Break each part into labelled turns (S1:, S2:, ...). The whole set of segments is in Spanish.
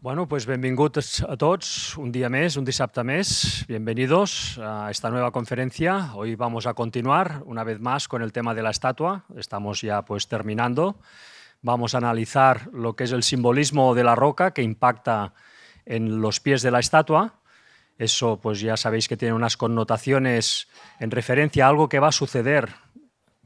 S1: Bueno, pues benvinguts a todos, un día más, un dissabte més. Bienvenidos a esta nueva conferencia. Hoy vamos a continuar una vez más con el tema de la estatua. Estamos ya pues terminando. Vamos a analizar lo que es el simbolismo de la roca que impacta en los pies de la estatua. Eso pues ya sabéis que tiene unas connotaciones en referencia a algo que va a suceder,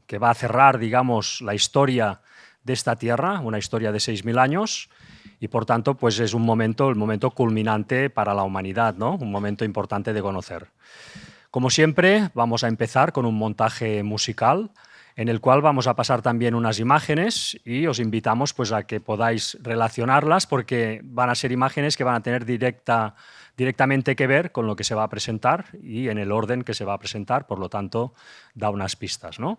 S1: que va a cerrar, digamos, la historia de esta tierra, una historia de 6.000 años. Y por tanto, pues es un momento, el momento culminante para la humanidad, ¿no? Un momento importante de conocer. Como siempre, vamos a empezar con un montaje musical en el cual vamos a pasar también unas imágenes y os invitamos pues, a que podáis relacionarlas porque van a ser imágenes que van a tener directamente que ver con lo que se va a presentar y en el orden que se va a presentar, por lo tanto, da unas pistas, ¿no?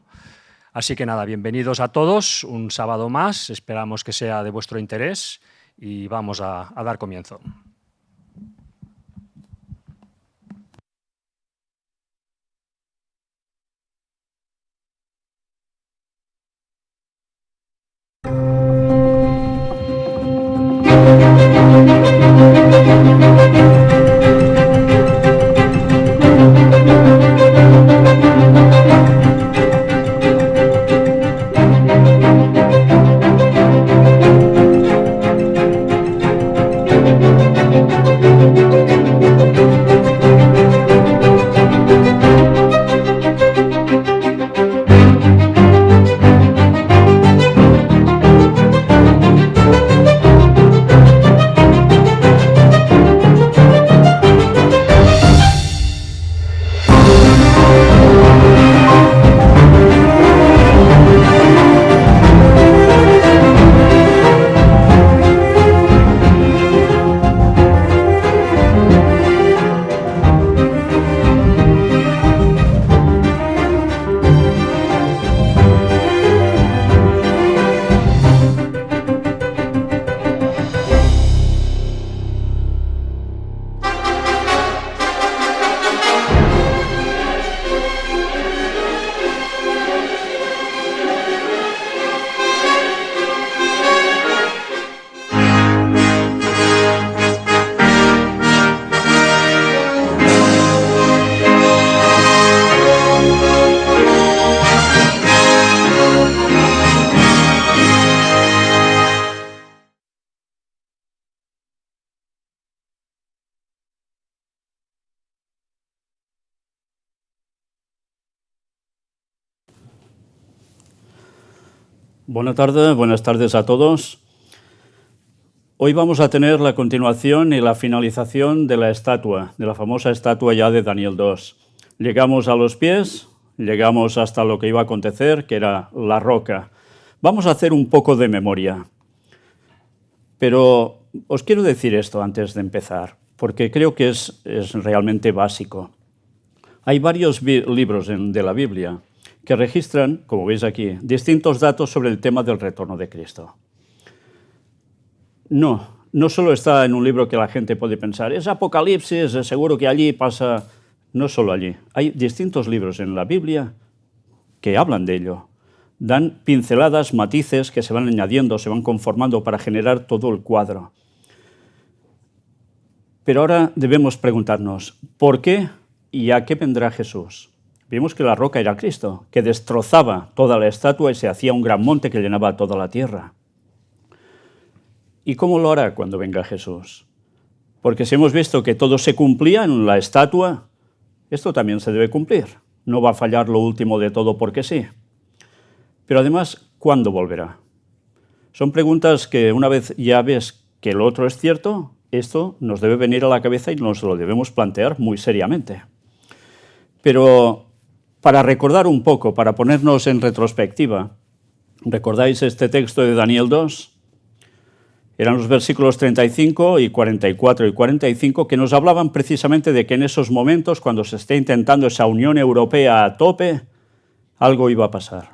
S1: Así que nada, bienvenidos a todos, un sábado más, esperamos que sea de vuestro interés y vamos a dar comienzo.
S2: Buenas tardes a todos. Hoy vamos a tener la continuación y la finalización de la estatua, de la famosa estatua ya de Daniel 2. Llegamos a los pies, llegamos hasta lo que iba a acontecer, que era la roca. Vamos a hacer un poco de memoria. Pero os quiero decir esto antes de empezar, porque creo que es realmente básico. Hay varios libros de la Biblia que registran, como veis aquí, distintos datos sobre el tema del retorno de Cristo. No solo está en un libro que la gente puede pensar, es Apocalipsis, seguro que allí pasa. No solo allí. Hay distintos libros en la Biblia que hablan de ello. Dan pinceladas, matices que se van añadiendo, se van conformando para generar todo el cuadro. Pero ahora debemos preguntarnos, ¿por qué y a qué vendrá Jesús? Vimos que la roca era Cristo, que destrozaba toda la estatua y se hacía un gran monte que llenaba toda la tierra. ¿Y cómo lo hará cuando venga Jesús? Porque si hemos visto que todo se cumplía en la estatua, esto también se debe cumplir. No va a fallar lo último de todo porque sí. Pero además, ¿cuándo volverá? Son preguntas que una vez ya ves que lo otro es cierto, esto nos debe venir a la cabeza y nos lo debemos plantear muy seriamente. Pero para recordar un poco, para ponernos en retrospectiva, ¿recordáis este texto de Daniel 2? Eran los versículos 35 y 44 y 45 que nos hablaban precisamente de que en esos momentos, cuando se esté intentando esa Unión Europea a tope, algo iba a pasar.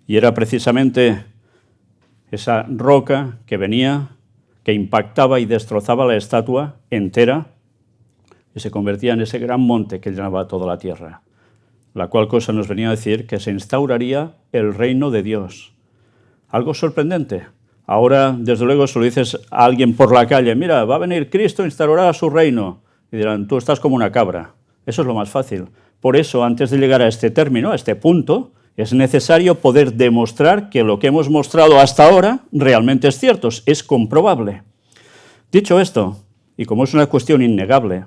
S2: Y era precisamente esa roca que venía, que impactaba y destrozaba la estatua entera y se convertía en ese gran monte que llenaba toda la tierra. La cual cosa nos venía a decir que se instauraría el reino de Dios. Algo sorprendente, Ahora, desde luego, si lo dices a alguien por la calle, mira, va a venir Cristo, instaurará su reino, y dirán, tú estás como una cabra. Eso es lo más fácil. Por eso, antes de llegar a este término, a este punto, es necesario poder demostrar que lo que hemos mostrado hasta ahora realmente es cierto, es comprobable. Dicho esto, y como es una cuestión innegable,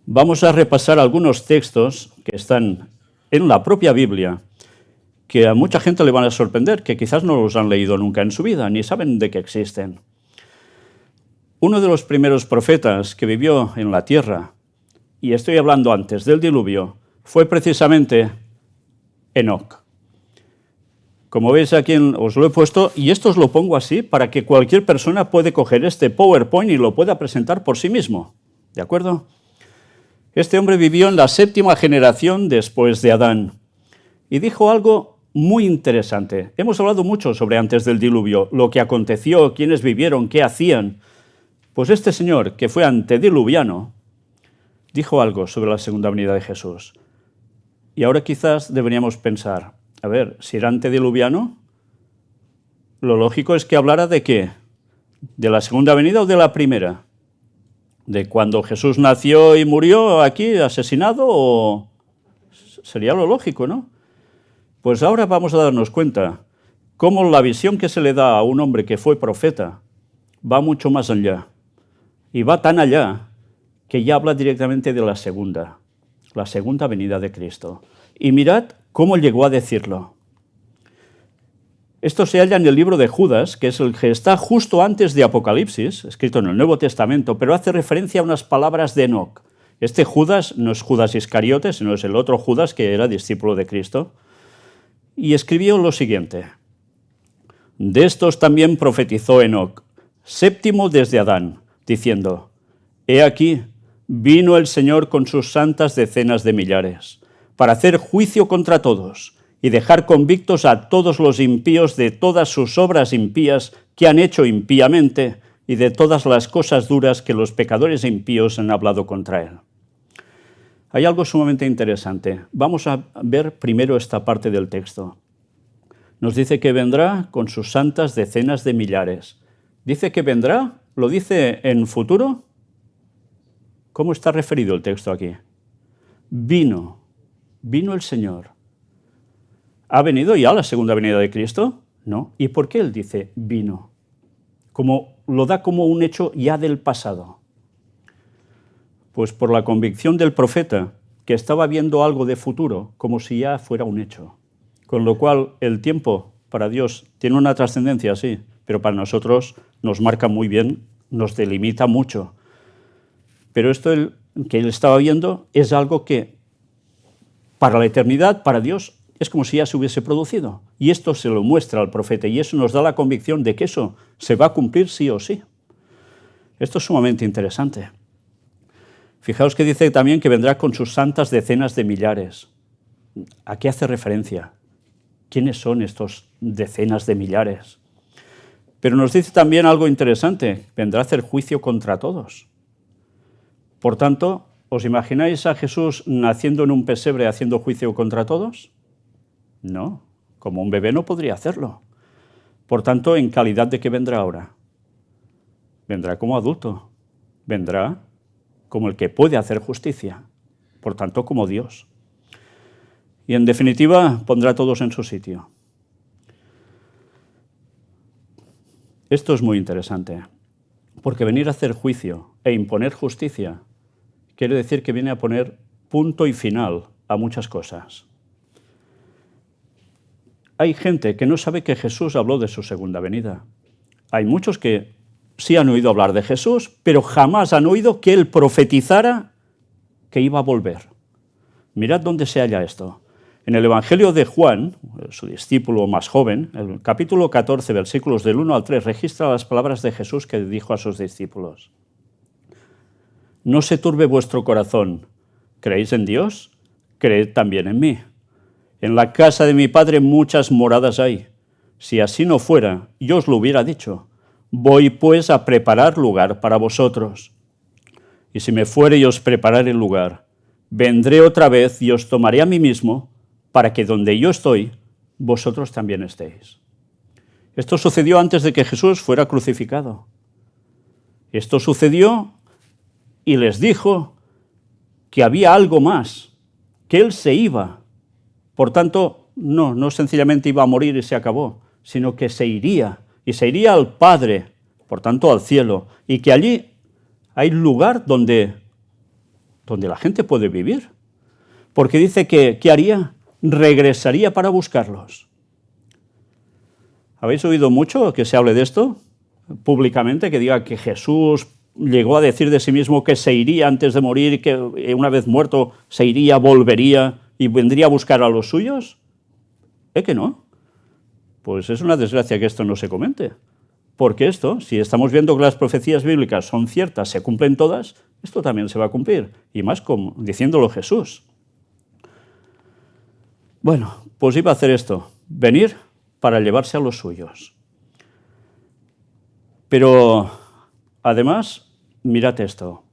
S2: vamos a repasar algunos textos que están en la propia Biblia, que a mucha gente le van a sorprender, que quizás no los han leído nunca en su vida, ni saben de qué existen. Uno de los primeros profetas que vivió en la tierra, y estoy hablando antes del diluvio, fue precisamente Enoc. Como veis aquí os lo he puesto, y esto os lo pongo así para que cualquier persona pueda coger este PowerPoint y lo pueda presentar por sí mismo. ¿De acuerdo? Este hombre vivió en la 7ª generación después de Adán y dijo algo muy interesante. Hemos hablado mucho sobre antes del diluvio, lo que aconteció, quiénes vivieron, qué hacían. Pues este señor, que fue antediluviano, dijo algo sobre la segunda venida de Jesús. Y ahora quizás deberíamos pensar, a ver, si era antediluviano, lo lógico es que hablara de qué, de la segunda venida o de la primera, de cuando Jesús nació y murió aquí asesinado, o sería lo lógico, ¿no? Pues ahora vamos a darnos cuenta cómo la visión que se le da a un hombre que fue profeta va mucho más allá, y va tan allá que ya habla directamente de la segunda venida de Cristo. Y mirad cómo llegó a decirlo. Esto se halla en el libro de Judas, que es el que está justo antes de Apocalipsis, escrito en el Nuevo Testamento, pero hace referencia a unas palabras de Enoc. Este Judas no es Judas Iscariote, sino es el otro Judas que era discípulo de Cristo. Y escribió lo siguiente: de estos también profetizó Enoc, 7º desde Adán, diciendo: he aquí, vino el Señor con sus santas decenas de millares, para hacer juicio contra todos y dejar convictos a todos los impíos de todas sus obras impías que han hecho impíamente y de todas las cosas duras que los pecadores impíos han hablado contra él. Hay algo sumamente interesante. Vamos a ver primero esta parte del texto. Nos dice que vendrá con sus santas decenas de millares. ¿Dice que vendrá? ¿Lo dice en futuro? ¿Cómo está referido el texto aquí? Vino el Señor. ¿Ha venido ya la segunda venida de Cristo? No. ¿Y por qué él dice vino? Como lo da como un hecho ya del pasado. Pues por la convicción del profeta, que estaba viendo algo de futuro, como si ya fuera un hecho. Con lo cual, el tiempo para Dios tiene una trascendencia, sí, pero para nosotros nos marca muy bien, nos delimita mucho. Pero esto que él estaba viendo es algo que para la eternidad, para Dios, es como si ya se hubiese producido. Y esto se lo muestra al profeta y eso nos da la convicción de que eso se va a cumplir sí o sí. Esto es sumamente interesante. Fijaos que dice también que vendrá con sus santas decenas de millares. ¿A qué hace referencia? ¿Quiénes son estos decenas de millares? Pero nos dice también algo interesante, vendrá a hacer juicio contra todos. Por tanto, ¿os imagináis a Jesús naciendo en un pesebre haciendo juicio contra todos? No, como un bebé no podría hacerlo. Por tanto, ¿en calidad de qué vendrá ahora? Vendrá como adulto, vendrá como el que puede hacer justicia, por tanto como Dios. Y en definitiva pondrá a todos en su sitio. Esto es muy interesante, porque venir a hacer juicio e imponer justicia quiere decir que viene a poner punto y final a muchas cosas. Hay gente que no sabe que Jesús habló de su segunda venida. Hay muchos que sí han oído hablar de Jesús, pero jamás han oído que él profetizara que iba a volver. Mirad dónde se halla esto. En el Evangelio de Juan, su discípulo más joven, el capítulo 14, versículos del 1 al 3, registra las palabras de Jesús que dijo a sus discípulos. No se turbe vuestro corazón. ¿Creéis en Dios? Creed también en mí. En la casa de mi Padre muchas moradas hay. Si así no fuera, yo os lo hubiera dicho. Voy pues a preparar lugar para vosotros. Y si me fuere y os prepararé el lugar, vendré otra vez y os tomaré a mí mismo, para que donde yo estoy, vosotros también estéis. Esto sucedió antes de que Jesús fuera crucificado. Esto sucedió y les dijo que había algo más, que Él se iba. Por tanto, no sencillamente iba a morir y se acabó, sino que se iría, y se iría al Padre, por tanto al cielo, y que allí hay lugar donde la gente puede vivir. Porque dice que, ¿qué haría? Regresaría para buscarlos. ¿Habéis oído mucho que se hable de esto públicamente? Que diga que Jesús llegó a decir de sí mismo que se iría antes de morir y que una vez muerto se iría, volvería y vendría a buscar a los suyos. ¿Es que no? Pues es una desgracia que esto no se comente. Porque esto, si estamos viendo que las profecías bíblicas son ciertas, se cumplen todas, esto también se va a cumplir. Y más como diciéndolo Jesús. Bueno, pues iba a hacer esto, venir para llevarse a los suyos. Pero, además, mirad esto.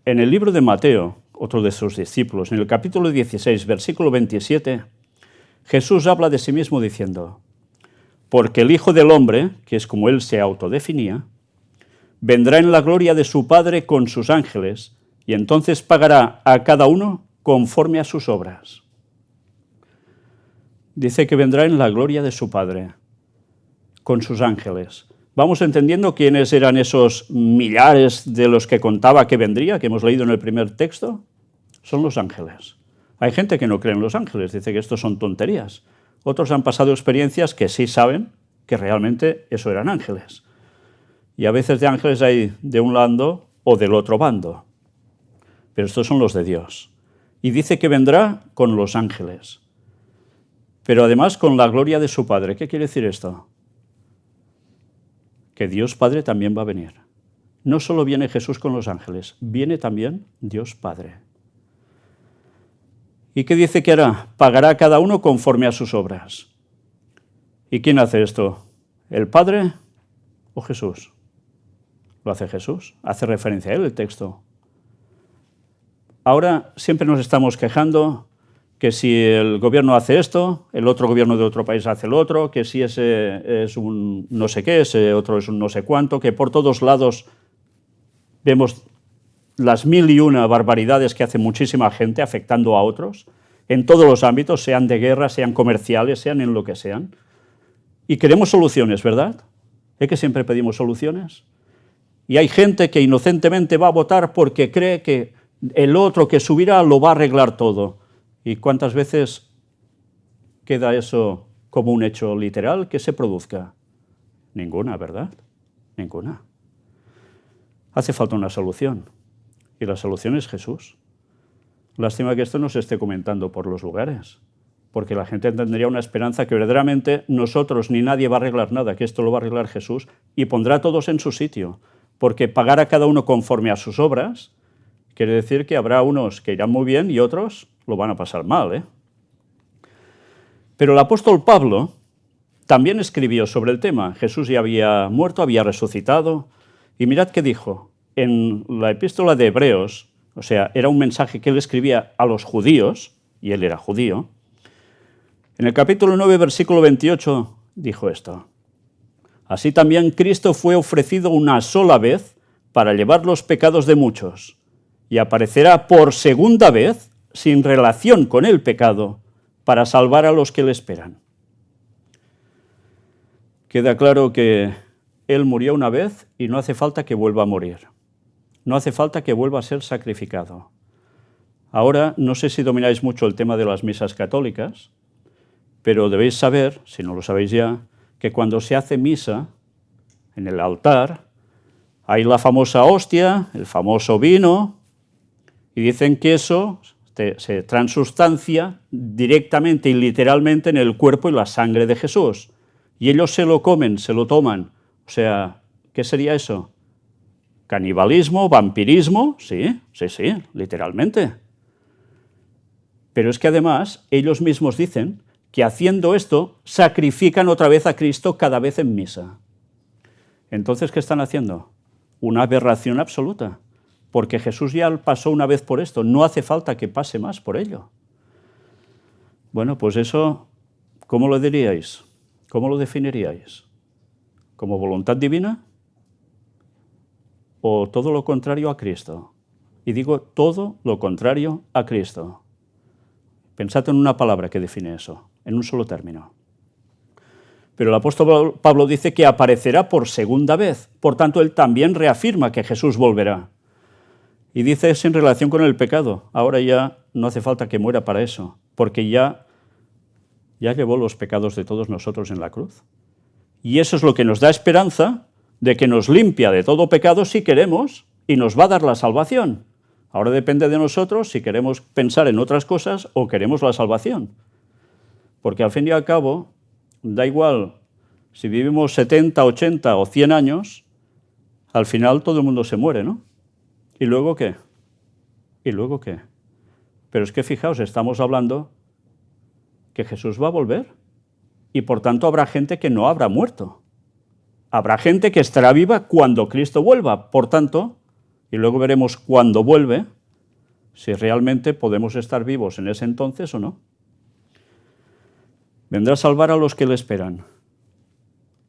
S2: En el libro de Mateo, otro de sus discípulos, en el capítulo 16, versículo 27, Jesús habla de sí mismo diciendo: porque el Hijo del Hombre, que es como Él se autodefinía, vendrá en la gloria de su Padre con sus ángeles, y entonces pagará a cada uno conforme a sus obras. Dice que vendrá en la gloria de su Padre, con sus ángeles. Vamos entendiendo quiénes eran esos millares de los que contaba que vendría, que hemos leído en el primer texto. Son los ángeles. Hay gente que no cree en los ángeles, dice que esto son tonterías. Otros han pasado experiencias que sí saben que realmente eso eran ángeles. Y a veces de ángeles hay de un lado o del otro bando. Pero estos son los de Dios. Y dice que vendrá con los ángeles. Pero además con la gloria de su Padre. ¿Qué quiere decir esto? Que Dios Padre también va a venir. No solo viene Jesús con los ángeles, viene también Dios Padre. ¿Y qué dice que hará? Pagará a cada uno conforme a sus obras. ¿Y quién hace esto? ¿El Padre o Jesús? Lo hace Jesús. Hace referencia a Él el texto. Ahora siempre nos estamos quejando que si el gobierno hace esto, el otro gobierno de otro país hace lo otro, que si ese es un no sé qué, ese otro es un no sé cuánto, que por todos lados vemos las 1001 barbaridades que hace muchísima gente afectando a otros, en todos los ámbitos, sean de guerra, sean comerciales, sean en lo que sean. Y queremos soluciones, ¿verdad? ¿Es que siempre pedimos soluciones? Y hay gente que inocentemente va a votar porque cree que el otro que subirá lo va a arreglar todo. ¿Y cuántas veces queda eso como un hecho literal que se produzca? Ninguna, ¿verdad? Ninguna. Hace falta una solución. Y la solución es Jesús. Lástima que esto no se esté comentando por los lugares, porque la gente tendría una esperanza que verdaderamente nosotros ni nadie va a arreglar nada, que esto lo va a arreglar Jesús y pondrá a todos en su sitio, porque pagar a cada uno conforme a sus obras quiere decir que habrá unos que irán muy bien y otros lo van a pasar mal, ¿eh? Pero el apóstol Pablo también escribió sobre el tema. Jesús ya había muerto, había resucitado, y mirad qué dijo. En la epístola de Hebreos, o sea, era un mensaje que él escribía a los judíos, y él era judío. En el capítulo 9, versículo 28, dijo esto: así también Cristo fue ofrecido una sola vez para llevar los pecados de muchos, y aparecerá por segunda vez, sin relación con el pecado, para salvar a los que le esperan. Queda claro que Él murió una vez y no hace falta que vuelva a morir. No hace falta que vuelva a ser sacrificado. Ahora, no sé si domináis mucho el tema de las misas católicas, pero debéis saber, si no lo sabéis ya, que cuando se hace misa en el altar, hay la famosa hostia, el famoso vino, y dicen que eso se transustancia directamente y literalmente en el cuerpo y la sangre de Jesús. Y ellos se lo comen, se lo toman. O sea, ¿qué sería eso? ¿Canibalismo? ¿Vampirismo? Sí, literalmente. Pero es que además ellos mismos dicen que haciendo esto sacrifican otra vez a Cristo cada vez en misa. Entonces, ¿qué están haciendo? Una aberración absoluta. Porque Jesús ya pasó una vez por esto, no hace falta que pase más por ello. Bueno, pues eso, ¿cómo lo diríais? ¿Cómo lo definiríais? como voluntad divina o todo lo contrario a Cristo. Y digo todo lo contrario a Cristo. Pensad en una palabra que define eso, en un solo término. Pero el apóstol Pablo dice que aparecerá por segunda vez. Por tanto, él también reafirma que Jesús volverá. Y dice eso en relación con el pecado. Ahora ya no hace falta que muera para eso, porque ya llevó los pecados de todos nosotros en la cruz. Y eso es lo que nos da esperanza de que nos limpia de todo pecado si queremos y nos va a dar la salvación. Ahora depende de nosotros si queremos pensar en otras cosas o queremos la salvación. Porque al fin y al cabo, da igual si vivimos 70, 80 o 100 años, al final todo el mundo se muere, ¿no? ¿Y luego qué? ¿Y luego qué? Pero es que fijaos, estamos hablando que Jesús va a volver y por tanto habrá gente que no habrá muerto. Habrá gente que estará viva cuando Cristo vuelva. Por tanto, y luego veremos cuándo vuelve, si realmente podemos estar vivos en ese entonces o no. Vendrá a salvar a los que le esperan.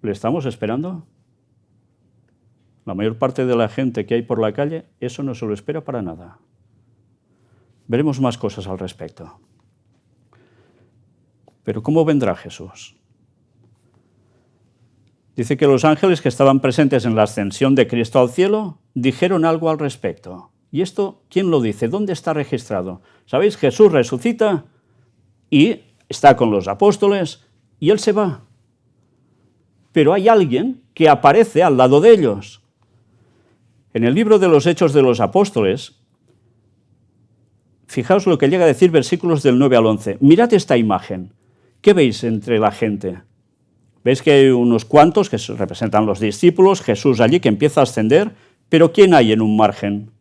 S2: ¿Le estamos esperando? La mayor parte de la gente que hay por la calle, eso no se lo espera para nada. Veremos más cosas al respecto. Pero ¿cómo vendrá Jesús? Dice que los ángeles que estaban presentes en la ascensión de Cristo al cielo dijeron algo al respecto. ¿Y esto quién lo dice? ¿Dónde está registrado? ¿Sabéis? Jesús resucita y está con los apóstoles y él se va. Pero hay alguien que aparece al lado de ellos. En el libro de los Hechos de los Apóstoles, fijaos lo que llega a decir versículos del 9 al 11. Mirad esta imagen. ¿Qué veis entre la gente? ¿Veis que hay unos cuantos que representan los discípulos, Jesús allí que empieza a ascender, pero ¿quién hay en un margen?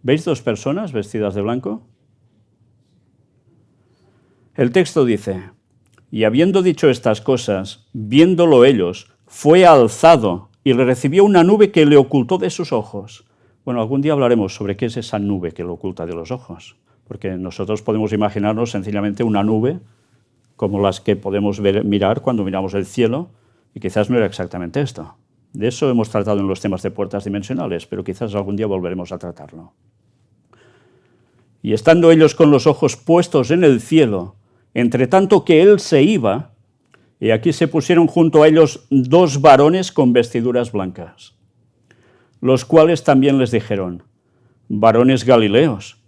S2: ¿Veis dos personas vestidas de blanco? El texto dice, y habiendo dicho estas cosas, viéndolo ellos, fue alzado y le recibió una nube que le ocultó de sus ojos. Bueno, algún día hablaremos sobre qué es esa nube que lo oculta de los ojos, porque nosotros podemos imaginarnos sencillamente una nube como las que podemos mirar cuando miramos el cielo, y quizás no era exactamente esto. De eso hemos tratado en los temas de puertas dimensionales, pero quizás algún día volveremos a tratarlo. Y estando ellos con los ojos puestos en el cielo, entre tanto que él se iba, y aquí se pusieron junto a ellos dos varones con vestiduras blancas, los cuales también les dijeron, varones galileos,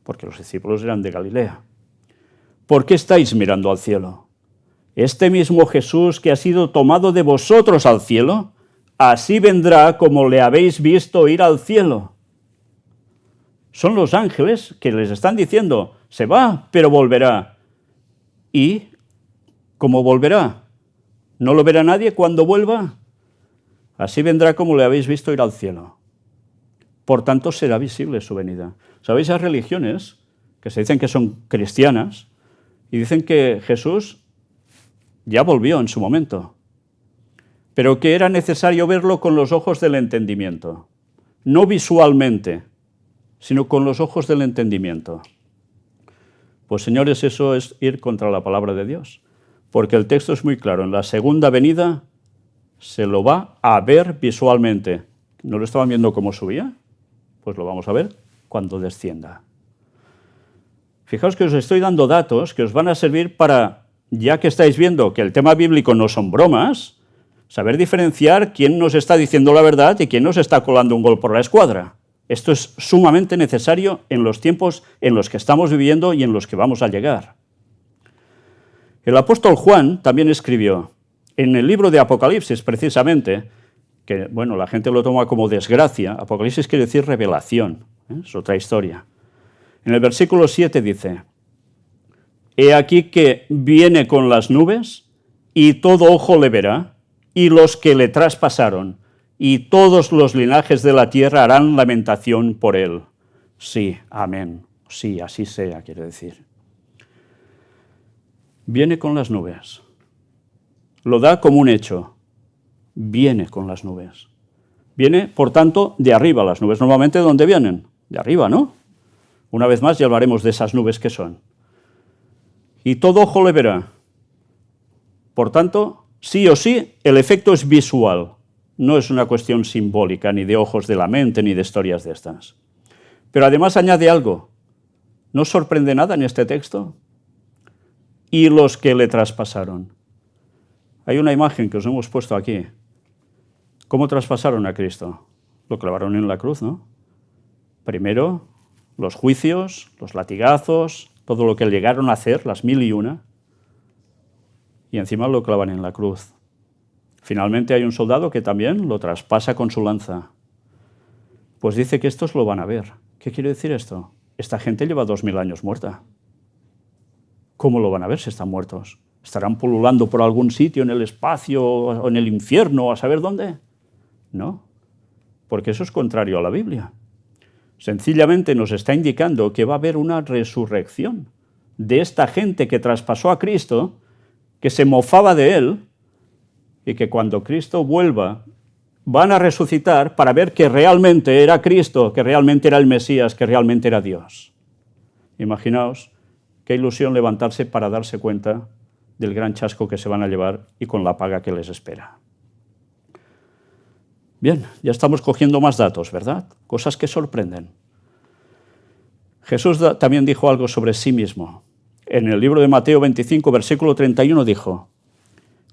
S2: porque los discípulos eran de Galilea, ¿por qué estáis mirando al cielo? Este mismo Jesús que ha sido tomado de vosotros al cielo, así vendrá como le habéis visto ir al cielo. Son los ángeles que les están diciendo, se va, pero volverá. ¿Y cómo volverá? ¿No lo verá nadie cuando vuelva? Así vendrá como le habéis visto ir al cielo. Por tanto, será visible su venida. ¿Sabéis? Hay religiones que se dicen que son cristianas y dicen que Jesús ya volvió en su momento, pero que era necesario verlo con los ojos del entendimiento, no visualmente, sino con los ojos del entendimiento. Pues señores, eso es ir contra la palabra de Dios, porque el texto es muy claro, en la segunda venida se lo va a ver visualmente. ¿No lo estaban viendo cómo subía? Pues lo vamos a ver cuando descienda. Fijaos que os estoy dando datos que os van a servir para, ya que estáis viendo que el tema bíblico no son bromas, saber diferenciar quién nos está diciendo la verdad y quién nos está colando un gol por la escuadra. Esto es sumamente necesario en los tiempos en los que estamos viviendo y en los que vamos a llegar. El apóstol Juan también escribió, en el libro de Apocalipsis precisamente, que bueno, la gente lo toma como desgracia, Apocalipsis quiere decir revelación, es otra historia. En el versículo 7 dice, he aquí que viene con las nubes, y todo ojo le verá, y los que le traspasaron, y todos los linajes de la tierra harán lamentación por él. Sí, amén. Sí, así sea, quiere decir. Viene con las nubes. Lo da como un hecho. Viene con las nubes. Viene, por tanto, de arriba. Las nubes normalmente, ¿de dónde vienen? De arriba, ¿no? Una vez más ya hablaremos de esas nubes que son. Y todo ojo le verá. Por tanto, sí o sí, el efecto es visual. No es una cuestión simbólica, ni de ojos de la mente, ni de historias de estas. Pero además añade algo. ¿No os sorprende nada en este texto? Y los que le traspasaron. Hay una imagen que os hemos puesto aquí. ¿Cómo traspasaron a Cristo? Lo clavaron en la cruz, ¿no? Primero, los juicios, los latigazos, todo lo que llegaron a hacer, las 1001, y encima lo clavan en la cruz. Finalmente hay un soldado que también lo traspasa con su lanza. Pues dice que estos lo van a ver. ¿Qué quiere decir esto? Esta gente lleva 2000 años muerta. ¿Cómo lo van a ver si están muertos? ¿Estarán pululando por algún sitio en el espacio o en el infierno o a saber dónde? No, porque eso es contrario a la Biblia. Sencillamente nos está indicando que va a haber una resurrección de esta gente que traspasó a Cristo, que se mofaba de él, y que cuando Cristo vuelva van a resucitar para ver que realmente era Cristo, que realmente era el Mesías, que realmente era Dios. Imaginaos qué ilusión levantarse para darse cuenta del gran chasco que se van a llevar y con la paga que les espera. Bien, ya estamos cogiendo más datos, ¿verdad? Cosas que sorprenden. Jesús también dijo algo sobre sí mismo. En el libro de Mateo 25, versículo 31 dijo: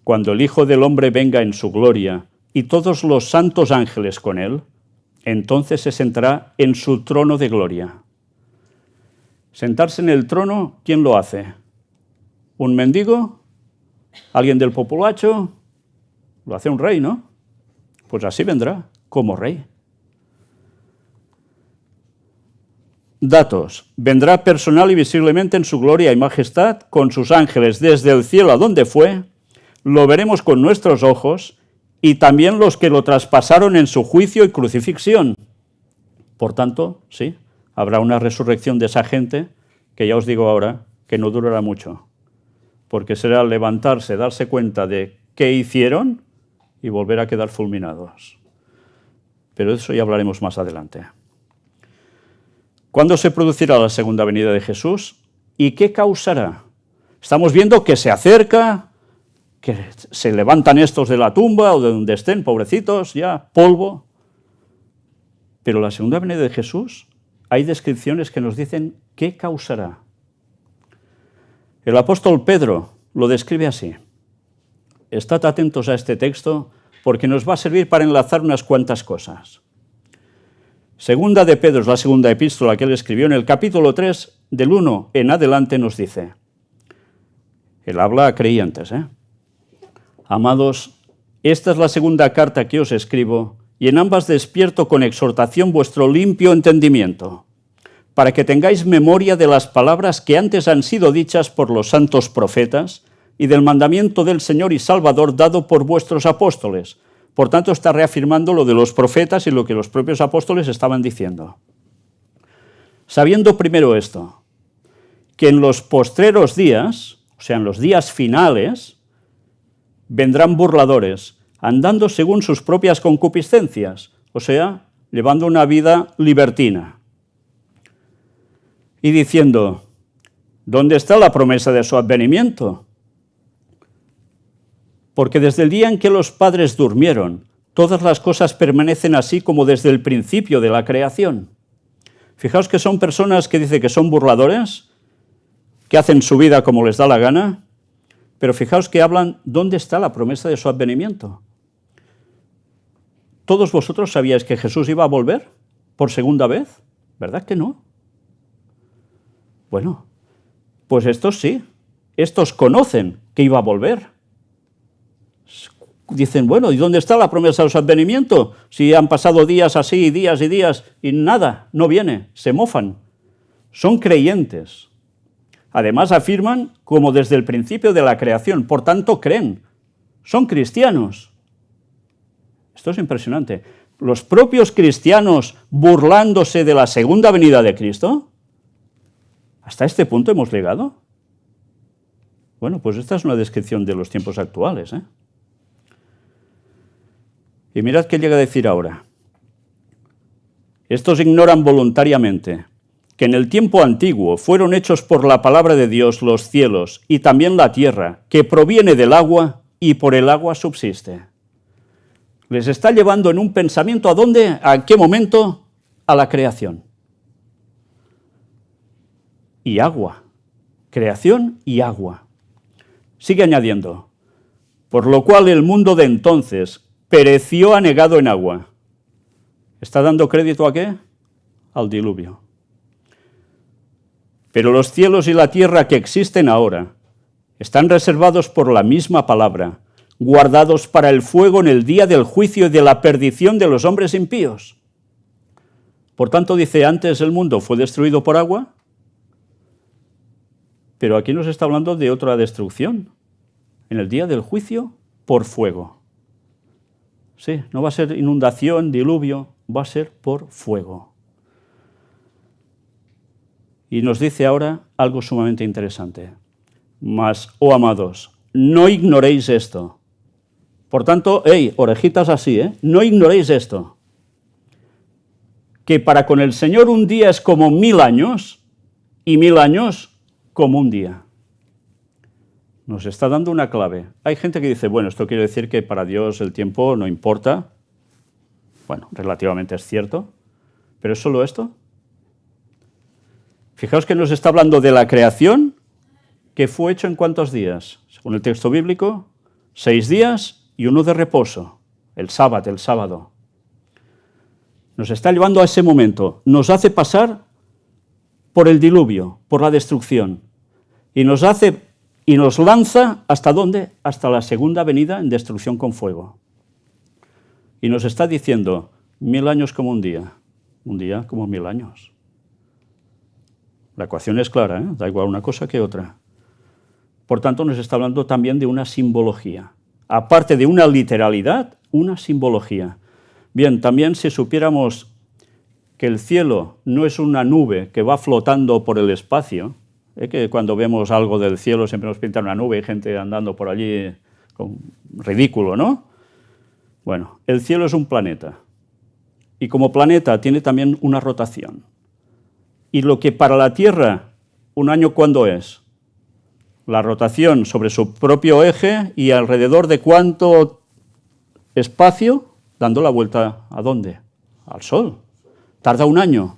S2: cuando el Hijo del Hombre venga en su gloria y todos los santos ángeles con él, entonces se sentará en su trono de gloria. Sentarse en el trono, ¿quién lo hace? ¿Un mendigo? ¿Alguien del populacho? Lo hace un rey, ¿no? Pues así vendrá, como rey. Datos. Vendrá personal y visiblemente en su gloria y majestad con sus ángeles desde el cielo a donde fue. Lo veremos con nuestros ojos y también los que lo traspasaron en su juicio y crucifixión. Por tanto, sí, habrá una resurrección de esa gente que ya os digo ahora que no durará mucho, porque será levantarse, darse cuenta de qué hicieron y volver a quedar fulminados. Pero de eso ya hablaremos más adelante. ¿Cuándo se producirá la segunda venida de Jesús? ¿Y qué causará? Estamos viendo que se acerca, que se levantan estos de la tumba o de donde estén, pobrecitos, ya, polvo. Pero la segunda venida de Jesús, hay descripciones que nos dicen qué causará. El apóstol Pedro lo describe así. Estad atentos a este texto porque nos va a servir para enlazar unas cuantas cosas. Segunda de Pedro es la segunda epístola que él escribió. En el capítulo 3, del 1 en adelante, nos dice, él habla a creyentes, Amados, esta es la segunda carta que os escribo, y en ambas despierto con exhortación vuestro limpio entendimiento, para que tengáis memoria de las palabras que antes han sido dichas por los santos profetas y del mandamiento del Señor y Salvador dado por vuestros apóstoles. Por tanto, está reafirmando lo de los profetas y lo que los propios apóstoles estaban diciendo. Sabiendo primero esto, que en los postreros días, o sea, en los días finales, vendrán burladores, andando según sus propias concupiscencias, o sea, llevando una vida libertina. Y diciendo, ¿dónde está la promesa de su advenimiento? Porque desde el día en que los padres durmieron, todas las cosas permanecen así como desde el principio de la creación. Fijaos que son personas que dicen que son burladores, que hacen su vida como les da la gana, pero fijaos que hablan, ¿dónde está la promesa de su advenimiento? ¿Todos vosotros sabíais que Jesús iba a volver por segunda vez? ¿Verdad que no? Bueno, pues estos sí, estos conocen que iba a volver. Dicen, bueno, ¿y dónde está la promesa de su advenimiento? Si han pasado días así, días y días, y nada, no viene, se mofan. Son creyentes. Además afirman como desde el principio de la creación, por tanto creen, son cristianos. Esto es impresionante. Los propios cristianos burlándose de la segunda venida de Cristo. ¿Hasta este punto hemos llegado? Bueno, pues esta es una descripción de los tiempos actuales, Y mirad qué llega a decir ahora. Estos ignoran voluntariamente que en el tiempo antiguo fueron hechos por la palabra de Dios los cielos y también la tierra, que proviene del agua y por el agua subsiste. Les está llevando en un pensamiento ¿a dónde? ¿A qué momento? A la creación. Y agua. Creación y agua. Sigue añadiendo. Por lo cual el mundo de entonces pereció anegado en agua. ¿Está dando crédito a qué? Al diluvio. Pero los cielos y la tierra que existen ahora están reservados por la misma palabra, guardados para el fuego en el día del juicio y de la perdición de los hombres impíos. Por tanto, dice, antes el mundo fue destruido por agua, pero aquí nos está hablando de otra destrucción, en el día del juicio por fuego. Sí, no va a ser inundación, diluvio, va a ser por fuego. Y nos dice ahora algo sumamente interesante. Mas, oh amados, no ignoréis esto. Por tanto, orejitas así, no ignoréis esto. Que para con el Señor un día es como 1000 años y 1000 años como un día. Nos está dando una clave. Hay gente que dice, bueno, esto quiere decir que para Dios el tiempo no importa. Bueno, relativamente es cierto. ¿Pero es solo esto? Fijaos que nos está hablando de la creación, que fue hecho en ¿cuántos días? Según el texto bíblico, 6 días y 1 de reposo, el sábado. Nos está llevando a ese momento, nos hace pasar por el diluvio, por la destrucción, y nos lanza ¿hasta dónde? Hasta la segunda venida en destrucción con fuego. Y nos está diciendo, 1000 años como un día como 1000 años. La ecuación es clara, da igual una cosa que otra. Por tanto, nos está hablando también de una simbología. Aparte de una literalidad, una simbología. Bien, también si supiéramos que el cielo no es una nube que va flotando por el espacio, que cuando vemos algo del cielo siempre nos pintan una nube y gente andando por allí, ridículo, ¿no? Bueno, el cielo es un planeta. Y como planeta tiene también una rotación. Y lo que para la Tierra, un año, ¿cuándo es? La rotación sobre su propio eje y alrededor de cuánto espacio, dando la vuelta ¿a dónde? Al Sol. Tarda un año.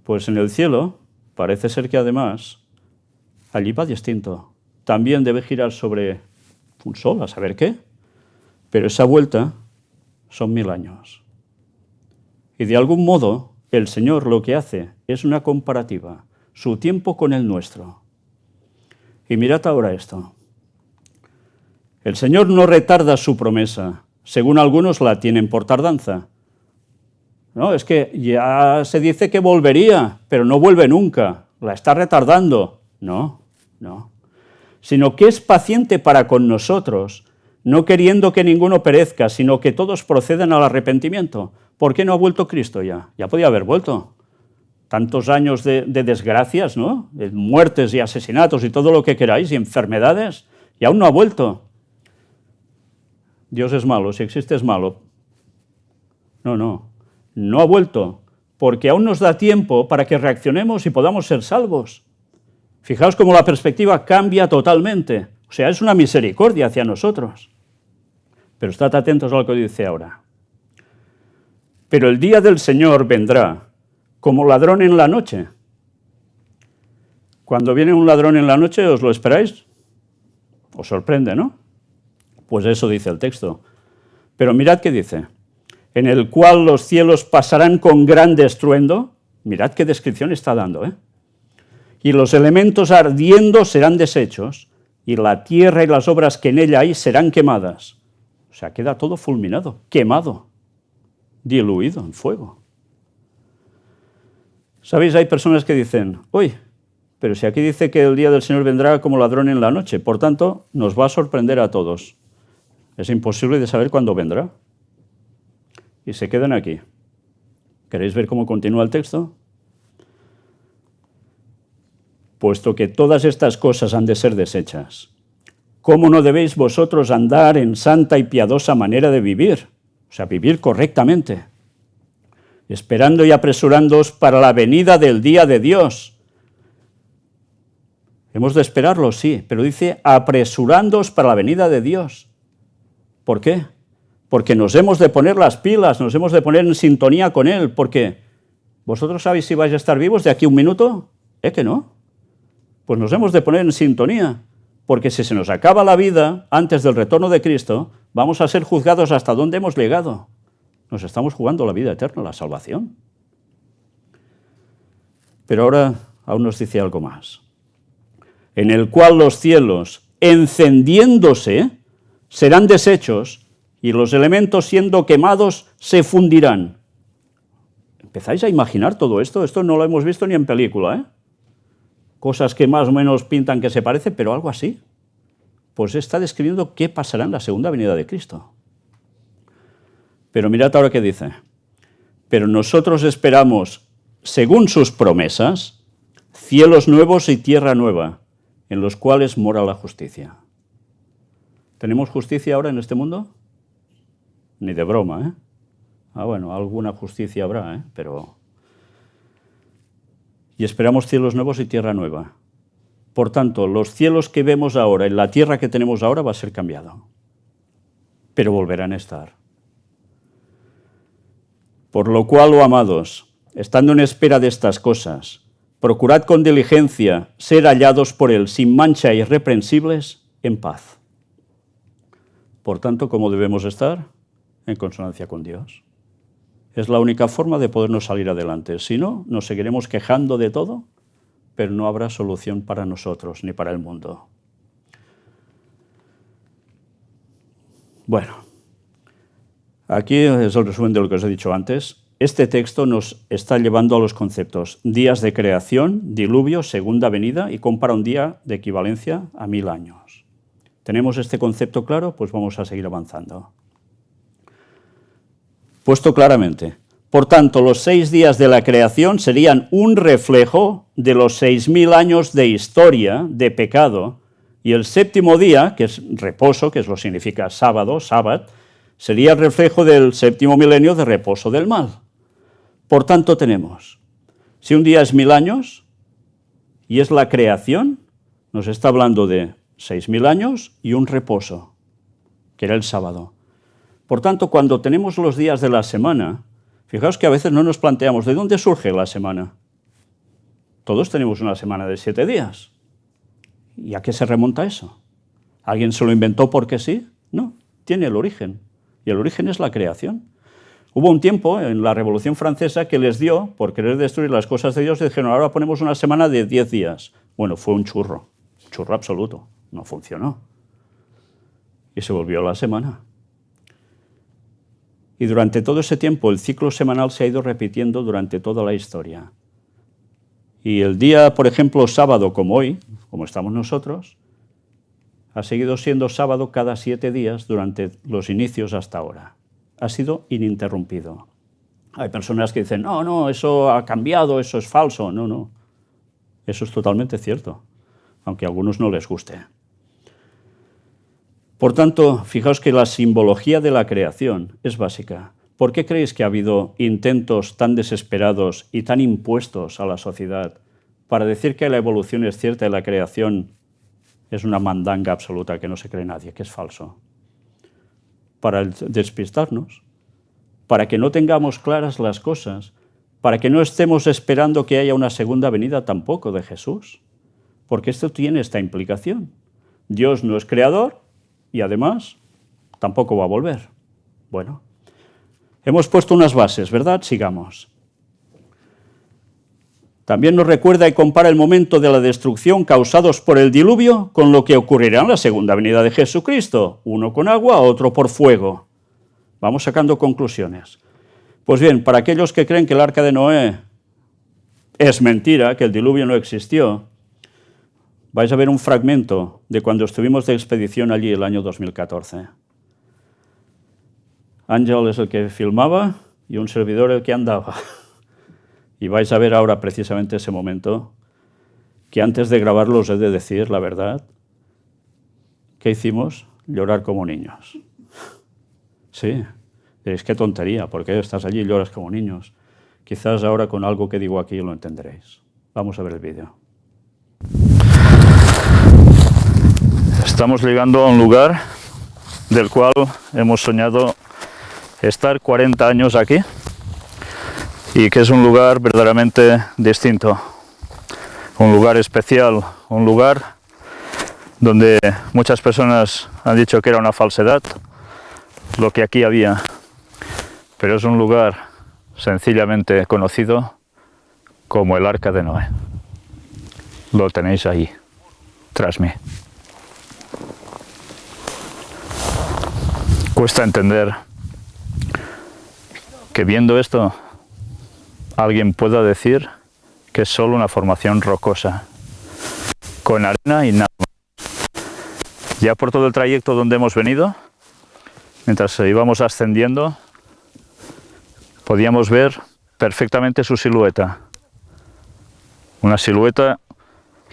S2: Pues en el cielo parece ser que además allí va distinto. También debe girar sobre un sol, a saber qué. Pero esa vuelta son 1000 años. Y de algún modo el Señor lo que hace es una comparativa, su tiempo con el nuestro. Y mirad ahora esto. El Señor no retarda su promesa, según algunos la tienen por tardanza. No, es que ya se dice que volvería, pero no vuelve nunca, la está retardando. No. Sino que es paciente para con nosotros, no queriendo que ninguno perezca, sino que todos procedan al arrepentimiento. ¿Por qué no ha vuelto Cristo ya? Ya podía haber vuelto. Tantos años de desgracias, ¿no? De muertes y asesinatos y todo lo que queráis, y enfermedades, y aún no ha vuelto. Dios es malo, si existe es malo. No ha vuelto, porque aún nos da tiempo para que reaccionemos y podamos ser salvos. Fijaos cómo la perspectiva cambia totalmente. O sea, es una misericordia hacia nosotros. Pero estad atentos a lo que dice ahora. Pero el día del Señor vendrá como ladrón en la noche. Cuando viene un ladrón en la noche, ¿os lo esperáis? Os sorprende, ¿no? Pues eso dice el texto. Pero mirad qué dice. En el cual los cielos pasarán con gran estruendo. Mirad qué descripción está dando, Y los elementos ardiendo serán deshechos, y la tierra y las obras que en ella hay serán quemadas. O sea, queda todo fulminado, quemado, diluido en fuego. ¿Sabéis? Hay personas que dicen, pero si aquí dice que el día del Señor vendrá como ladrón en la noche, por tanto, nos va a sorprender a todos. Es imposible de saber cuándo vendrá. Y se quedan aquí. ¿Queréis ver cómo continúa el texto? Puesto que todas estas cosas han de ser deshechas, ¿cómo no debéis vosotros andar en santa y piadosa manera de vivir? O sea, vivir correctamente, esperando y apresurándoos para la venida del día de Dios, Hemos de esperarlo, sí, pero dice apresurándoos para la venida de Dios. ¿Por qué? Porque nos hemos de poner las pilas, nos hemos de poner en sintonía con Él, porque ¿vosotros sabéis si vais a estar vivos de aquí a un minuto? Que no. Pues nos hemos de poner en sintonía, porque si se nos acaba la vida antes del retorno de Cristo, vamos a ser juzgados hasta dónde hemos llegado. Nos estamos jugando la vida eterna, la salvación. Pero ahora aún nos dice algo más. En el cual los cielos, encendiéndose, serán deshechos, y los elementos siendo quemados se fundirán. ¿Empezáis a imaginar todo esto? Esto no lo hemos visto ni en película, ¿eh? Cosas que más o menos pintan que se parecen, pero algo así. Pues está describiendo qué pasará en la segunda venida de Cristo. Pero mirad ahora qué dice. Pero nosotros esperamos, según sus promesas, cielos nuevos y tierra nueva, en los cuales mora la justicia. ¿Tenemos justicia ahora en este mundo? Ni de broma, ¿eh? Bueno, alguna justicia habrá, ¿eh? Pero... Y esperamos cielos nuevos y tierra nueva. Por tanto, los cielos que vemos ahora y la tierra que tenemos ahora va a ser cambiado. Pero volverán a estar. Por lo cual, oh amados, estando en espera de estas cosas, procurad con diligencia ser hallados por Él sin mancha e irreprensibles en paz. Por tanto, ¿cómo debemos estar? En consonancia con Dios. Es la única forma de podernos salir adelante. Si no, nos seguiremos quejando de todo, pero no habrá solución para nosotros ni para el mundo. Bueno, aquí es el resumen de lo que os he dicho antes. Este texto nos está llevando a los conceptos días de creación, diluvio, segunda venida, y compara un día de equivalencia a 1000 años. ¿Tenemos este concepto claro? Pues vamos a seguir avanzando. Puesto claramente, por tanto, los 6 días de la creación serían un reflejo de los 6000 años de historia, de pecado, y el séptimo día, que es reposo, que es lo que significa sábado, sábat, sería el reflejo del séptimo milenio de reposo del mal. Por tanto, tenemos, si un día es 1000 años y es la creación, nos está hablando de 6000 años y un reposo, que era el sábado. Por tanto, cuando tenemos los días de la semana, fijaos que a veces no nos planteamos ¿de dónde surge la semana? Todos tenemos una semana de 7 días. ¿Y a qué se remonta eso? ¿Alguien se lo inventó porque sí? No, tiene el origen. Y el origen es la creación. Hubo un tiempo en la Revolución Francesa que les dio, por querer destruir las cosas de Dios, y dijeron, ahora ponemos una semana de 10 días. Bueno, fue un churro absoluto, no funcionó. Y se volvió la semana. Y durante todo ese tiempo el ciclo semanal se ha ido repitiendo durante toda la historia. Y el día, por ejemplo, sábado como hoy, como estamos nosotros, ha seguido siendo sábado cada 7 días durante los inicios hasta ahora. Ha sido ininterrumpido. Hay personas que dicen, no, eso ha cambiado, eso es falso. No, eso es totalmente cierto, aunque a algunos no les guste. Por tanto, fijaos que la simbología de la creación es básica. ¿Por qué creéis que ha habido intentos tan desesperados y tan impuestos a la sociedad para decir que la evolución es cierta y la creación es una mandanga absoluta que no se cree nadie, que es falso? Para despistarnos, para que no tengamos claras las cosas, para que no estemos esperando que haya una segunda venida tampoco de Jesús, porque esto tiene esta implicación. Dios no es creador, y además, tampoco va a volver. Bueno, hemos puesto unas bases, ¿verdad? Sigamos. También nos recuerda y compara el momento de la destrucción causados por el diluvio con lo que ocurrirá en la segunda venida de Jesucristo. Uno con agua, otro por fuego. Vamos sacando conclusiones. Pues bien, para aquellos que creen que el arca de Noé es mentira, que el diluvio no existió, vais a ver un fragmento de cuando estuvimos de expedición allí el año 2014. Ángel es el que filmaba y un servidor el que andaba. Y vais a ver ahora precisamente ese momento que antes de grabarlo os he de decir la verdad. ¿Qué hicimos? Llorar como niños. Sí, diréis, qué tontería, ¿por qué estás allí y lloras como niños? Quizás ahora con algo que digo aquí lo entenderéis. Vamos a ver el vídeo.
S3: Estamos llegando a un lugar del cual hemos soñado estar 40 años aquí y que es un lugar verdaderamente distinto, un lugar especial, un lugar donde muchas personas han dicho que era una falsedad lo que aquí había, pero es un lugar sencillamente conocido como el Arca de Noé. Lo tenéis ahí, tras mí. Cuesta entender que viendo esto alguien pueda decir que es solo una formación rocosa, con arena y nada más. Ya por todo el trayecto donde hemos venido, mientras íbamos ascendiendo, podíamos ver perfectamente su silueta. Una silueta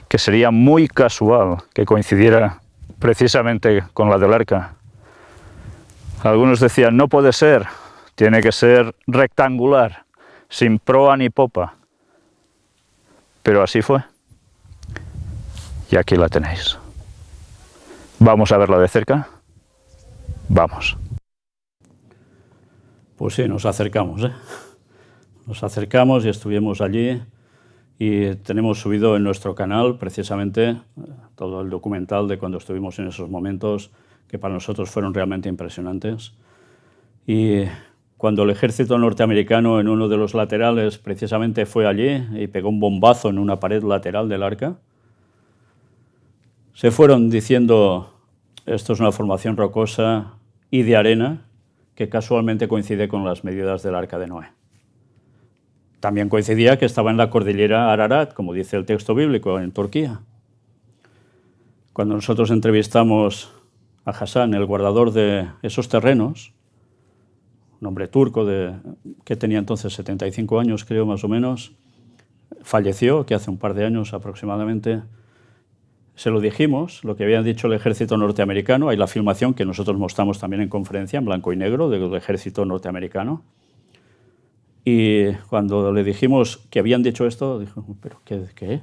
S3: que sería muy casual que coincidiera precisamente con la del arca. Algunos decían, no puede ser, tiene que ser rectangular, sin proa ni popa. Pero así fue. Y aquí la tenéis. ¿Vamos a verla de cerca? Vamos.
S2: Pues sí, nos acercamos, Nos acercamos y estuvimos allí y tenemos subido en nuestro canal precisamente todo el documental de cuando estuvimos en esos momentos que para nosotros fueron realmente impresionantes. Y cuando el ejército norteamericano en uno de los laterales precisamente fue allí y pegó un bombazo en una pared lateral del arca, se fueron diciendo, esto es una formación rocosa y de arena que casualmente coincide con las medidas del Arca de Noé. También coincidía que estaba en la cordillera Ararat, como dice el texto bíblico, en Turquía. Cuando nosotros entrevistamos a Hasan, el guardador de esos terrenos, un hombre turco que tenía entonces 75 años, creo, más o menos, falleció, que hace un par de años aproximadamente. Se lo dijimos, lo que había dicho el ejército norteamericano. Hay la filmación que nosotros mostramos también en conferencia, en blanco y negro, del ejército norteamericano. Y cuando le dijimos que habían dicho esto, dijo, ¿pero qué?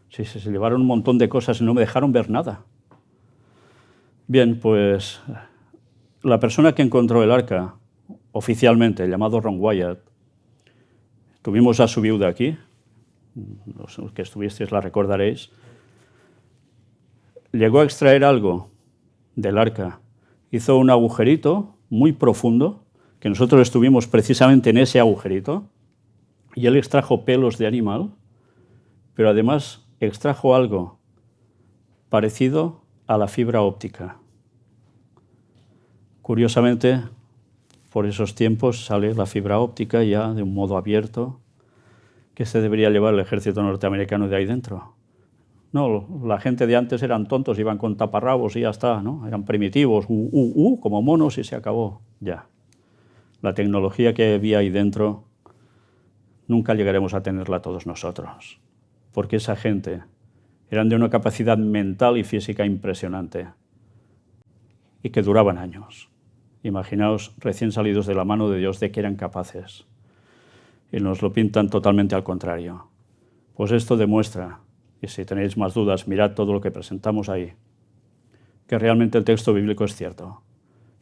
S2: Si se llevaron un montón de cosas y no me dejaron ver nada. Bien, pues la persona que encontró el arca, oficialmente, llamado Ron Wyatt, tuvimos a su viuda aquí, los que estuvisteis la recordaréis, llegó a extraer algo del arca, hizo un agujerito muy profundo, que nosotros estuvimos precisamente en ese agujerito, y él extrajo pelos de animal, pero además extrajo algo parecido a la fibra óptica. Curiosamente, por esos tiempos sale la fibra óptica ya de un modo abierto, que se debería llevar el ejército norteamericano de ahí dentro. No, la gente de antes eran tontos, iban con taparrabos y ya está, ¿no? Eran primitivos, como monos y se acabó, ya. La tecnología que había ahí dentro nunca llegaremos a tenerla todos nosotros, porque esa gente eran de una capacidad mental y física impresionante y que duraban años. Imaginaos, recién salidos de la mano de Dios, de que eran capaces. Y nos lo pintan totalmente al contrario. Pues esto demuestra, y si tenéis más dudas, mirad todo lo que presentamos ahí, que realmente el texto bíblico es cierto.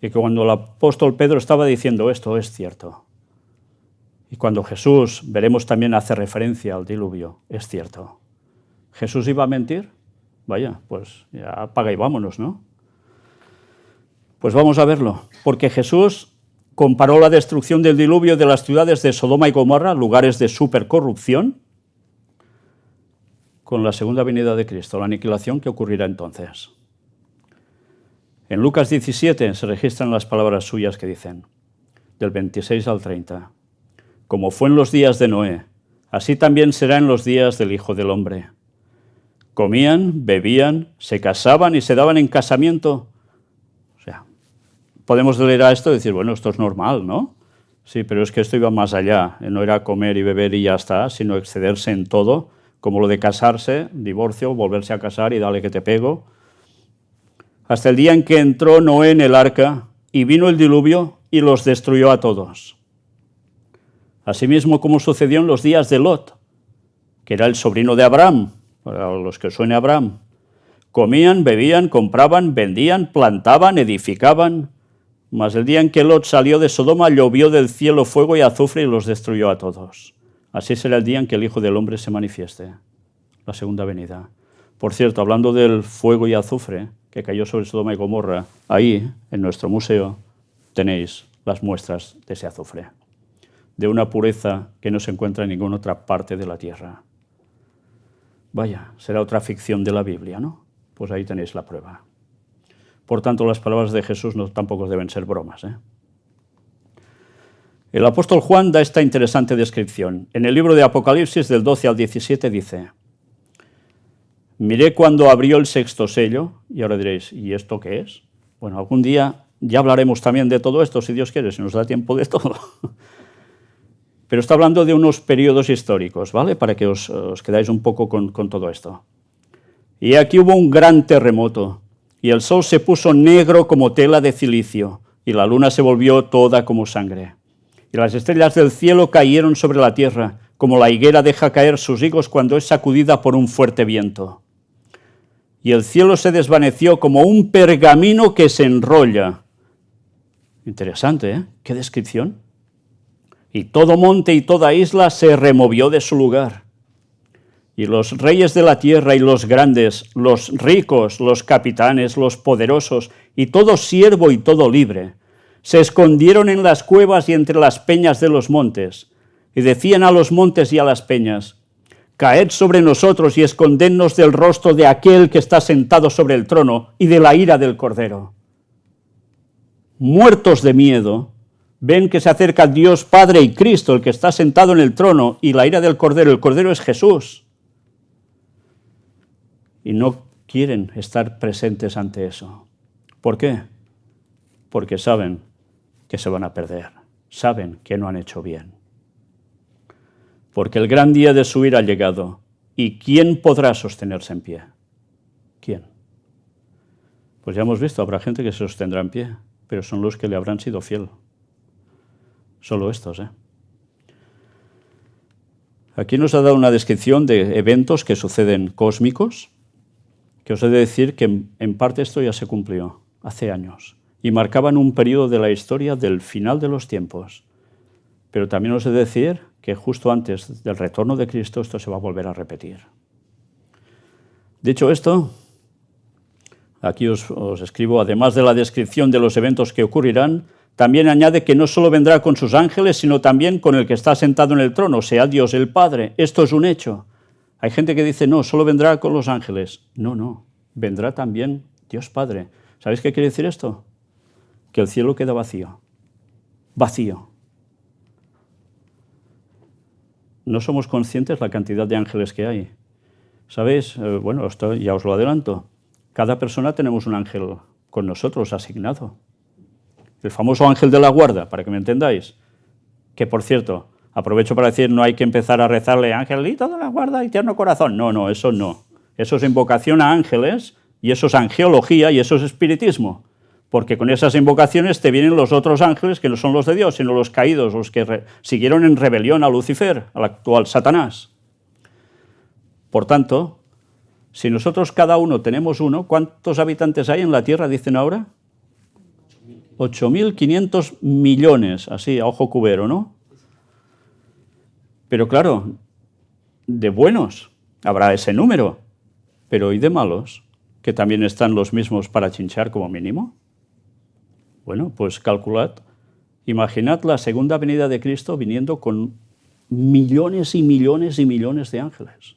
S2: Y que cuando el apóstol Pedro estaba diciendo esto, es cierto. Y cuando Jesús, veremos también, hace referencia al diluvio, es cierto. ¿Jesús iba a mentir? Vaya, pues ya apaga y vámonos, ¿no? Pues vamos a verlo, porque Jesús comparó la destrucción del diluvio de las ciudades de Sodoma y Gomorra, lugares de supercorrupción, con la segunda venida de Cristo, la aniquilación que ocurrirá entonces. En Lucas 17 se registran las palabras suyas que dicen, del 26 al 30, como fue en los días de Noé, así también será en los días del Hijo del Hombre. Comían, bebían, se casaban y se daban en casamiento. O sea, podemos leer a esto y decir, bueno, esto es normal, ¿no? Sí, pero es que esto iba más allá. No era comer y beber y ya está, sino excederse en todo, como lo de casarse, divorcio, volverse a casar y dale que te pego. Hasta el día en que entró Noé en el arca y vino el diluvio y los destruyó a todos. Asimismo, como sucedió en los días de Lot, que era el sobrino de Abraham, para los que suene Abraham, Comían, bebían, compraban, vendían, plantaban, edificaban. Mas el día en que Lot salió de Sodoma, llovió del cielo fuego y azufre y los destruyó a todos. Así será el día en que el Hijo del Hombre se manifieste, la segunda venida. Por cierto, hablando del fuego y azufre que cayó sobre Sodoma y Gomorra, ahí, en nuestro museo, tenéis las muestras de ese azufre, de una pureza que no se encuentra en ninguna otra parte de la tierra. Vaya, será otra ficción de la Biblia, ¿no? Pues ahí tenéis la prueba. Por tanto, las palabras de Jesús tampoco deben ser bromas, ¿eh? El apóstol Juan da esta interesante descripción. En el libro de Apocalipsis, del 12 al 17, dice: miré cuando abrió el sexto sello, y ahora diréis, ¿y esto qué es? Bueno, algún día ya hablaremos también de todo esto, si Dios quiere, si nos da tiempo de todo. Pero está hablando de unos periodos históricos, ¿vale? Para que os quedáis un poco con todo esto. Y aquí hubo un gran terremoto, y el sol se puso negro como tela de cilicio, y la luna se volvió toda como sangre. Y las estrellas del cielo cayeron sobre la tierra, como la higuera deja caer sus higos cuando es sacudida por un fuerte viento. Y el cielo se desvaneció como un pergamino que se enrolla. Interesante, ¿eh? ¿Qué descripción? Y todo monte y toda isla se removió de su lugar. Y los reyes de la tierra y los grandes, los ricos, los capitanes, los poderosos, y todo siervo y todo libre, se escondieron en las cuevas y entre las peñas de los montes, y decían a los montes y a las peñas: caed sobre nosotros y escondednos del rostro de aquel que está sentado sobre el trono y de la ira del Cordero. Muertos de miedo, ven que se acerca Dios Padre y Cristo, el que está sentado en el trono, y la ira del Cordero. El Cordero es Jesús. Y no quieren estar presentes ante eso. ¿Por qué? Porque saben que se van a perder, saben que no han hecho bien. Porque el gran día de su ira ha llegado, ¿y quién podrá sostenerse en pie? ¿Quién? Pues ya hemos visto, habrá gente que se sostendrá en pie, pero son los que le habrán sido fiel. Solo estos, ¿eh? Aquí nos ha dado una descripción de eventos que suceden cósmicos, que os he de decir que en parte esto ya se cumplió hace años, y marcaban un periodo de la historia del final de los tiempos. Pero también os he de decir que justo antes del retorno de Cristo esto se va a volver a repetir. Dicho esto, aquí os escribo, además de la descripción de los eventos que ocurrirán, también añade que no solo vendrá con sus ángeles, sino también con el que está sentado en el trono, sea Dios el Padre. Esto es un hecho. Hay gente que dice, no, solo vendrá con los ángeles. No, vendrá también Dios Padre. ¿Sabéis qué quiere decir esto? Que el cielo queda vacío. Vacío. No somos conscientes de la cantidad de ángeles que hay. ¿Sabéis? Bueno, esto ya os lo adelanto. Cada persona tenemos un ángel con nosotros asignado. El famoso ángel de la guarda, para que me entendáis. Que, por cierto, aprovecho para decir, no hay que empezar a rezarle Angelito de la guarda y tierno corazón. No, eso no. Eso es invocación a ángeles, y eso es angeología, y eso es espiritismo. Porque con esas invocaciones te vienen los otros ángeles que no son los de Dios, sino los caídos, los que siguieron en rebelión a Lucifer, al actual Satanás. Por tanto, si nosotros cada uno tenemos uno, ¿cuántos habitantes hay en la Tierra, dicen ahora? 8.500 millones, así, a ojo cubero, ¿no? Pero claro, de buenos habrá ese número, pero ¿y de malos? Que también están los mismos para chinchar como mínimo. Bueno, pues calculad, imaginad la segunda venida de Cristo viniendo con millones y millones y millones de ángeles.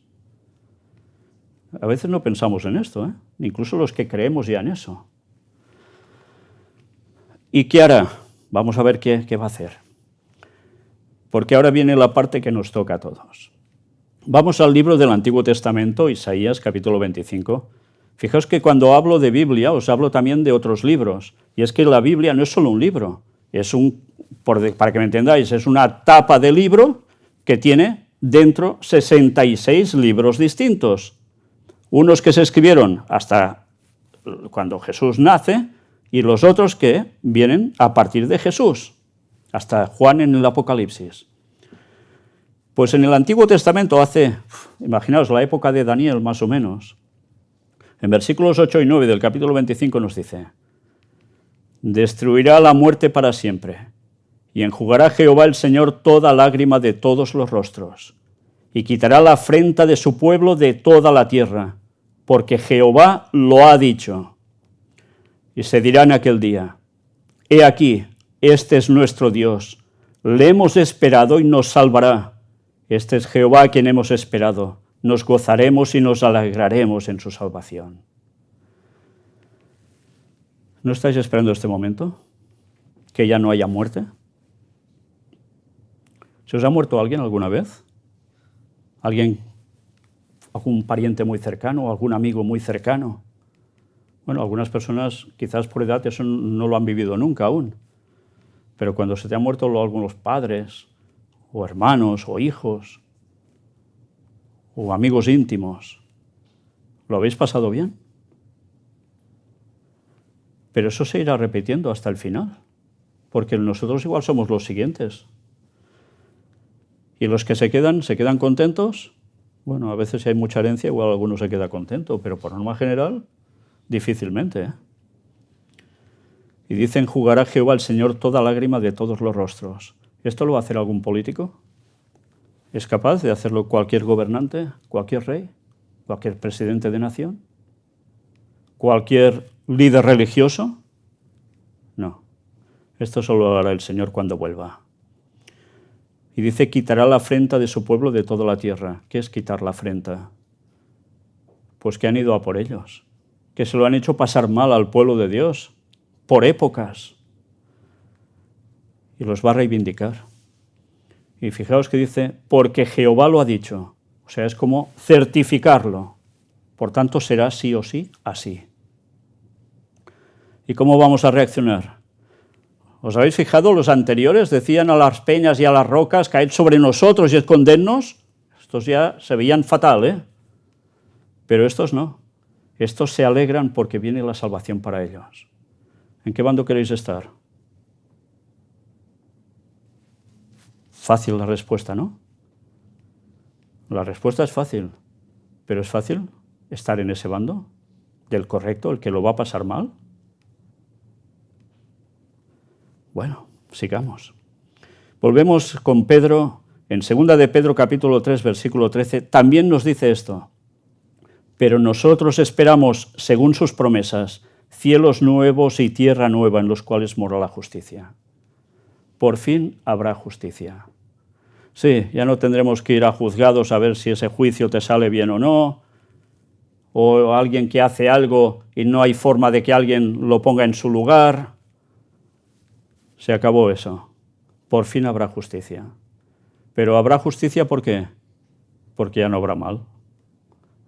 S2: A veces no pensamos en esto, ¿eh? Incluso los que creemos ya en eso. ¿Y qué hará? Vamos a ver qué va a hacer. Porque ahora viene la parte que nos toca a todos. Vamos al libro del Antiguo Testamento, Isaías, capítulo 25. Fijaos que cuando hablo de Biblia, os hablo también de otros libros. Y es que la Biblia no es solo un libro, para que me entendáis, es una tapa de libro que tiene dentro 66 libros distintos. Unos que se escribieron hasta cuando Jesús nace, y los otros que vienen a partir de Jesús, hasta Juan en el Apocalipsis. Pues en el Antiguo Testamento imaginaos la época de Daniel más o menos, En versículos 8 y 9 del capítulo 25 nos dice: destruirá la muerte para siempre, y enjugará Jehová el Señor toda lágrima de todos los rostros, y quitará la afrenta de su pueblo de toda la tierra, porque Jehová lo ha dicho. Y se dirá en aquel día: he aquí, este es nuestro Dios, le hemos esperado y nos salvará. Este es Jehová a quien hemos esperado, nos gozaremos y nos alegraremos en su salvación. ¿No estáis esperando este momento? ¿Que ya no haya muerte? ¿Se os ha muerto alguien alguna vez? ¿Alguien, algún pariente muy cercano, algún amigo muy cercano? Bueno, algunas personas quizás por edad eso no lo han vivido nunca aún. Pero cuando se te han muerto algunos padres, o hermanos, o hijos, o amigos íntimos, ¿lo habéis pasado bien? Pero eso se irá repitiendo hasta el final, porque nosotros igual somos los siguientes. Y los que se quedan contentos. Bueno, a veces si hay mucha herencia, igual alguno se queda contento, pero por norma general, difícilmente, ¿eh? Y dice: enjugará Jehová el Señor toda lágrima de todos los rostros. ¿Esto lo va a hacer algún político? ¿Es capaz de hacerlo cualquier gobernante, cualquier rey, cualquier presidente de nación? ¿Cualquier líder religioso? No. Esto solo lo hará el Señor cuando vuelva. Y dice: quitará la afrenta de su pueblo de toda la tierra. ¿Qué es quitar la afrenta? Pues que han ido a por ellos, que se lo han hecho pasar mal al pueblo de Dios, por épocas. Y los va a reivindicar. Y fijaos que dice: porque Jehová lo ha dicho. O sea, es como certificarlo. Por tanto, será sí o sí así. ¿Y cómo vamos a reaccionar? ¿Os habéis fijado? Los anteriores decían a las peñas y a las rocas: caed sobre nosotros y escondednos. Estos ya se veían fatal, ¿eh? Pero estos no. Estos se alegran porque viene la salvación para ellos. ¿En qué bando queréis estar? Fácil la respuesta, ¿no? La respuesta es fácil, pero ¿es fácil estar en ese bando? ¿Del correcto, el que lo va a pasar mal? Bueno, sigamos. Volvemos con Pedro, en 2 de Pedro capítulo 3, versículo 13, también nos dice esto: pero nosotros esperamos, según sus promesas, cielos nuevos y tierra nueva en los cuales mora la justicia. Por fin habrá justicia. Sí, ya no tendremos que ir a juzgados a ver si ese juicio te sale bien o no, o alguien que hace algo y no hay forma de que alguien lo ponga en su lugar. Se acabó eso. Por fin habrá justicia. Pero ¿habrá justicia por qué? Porque ya no habrá mal.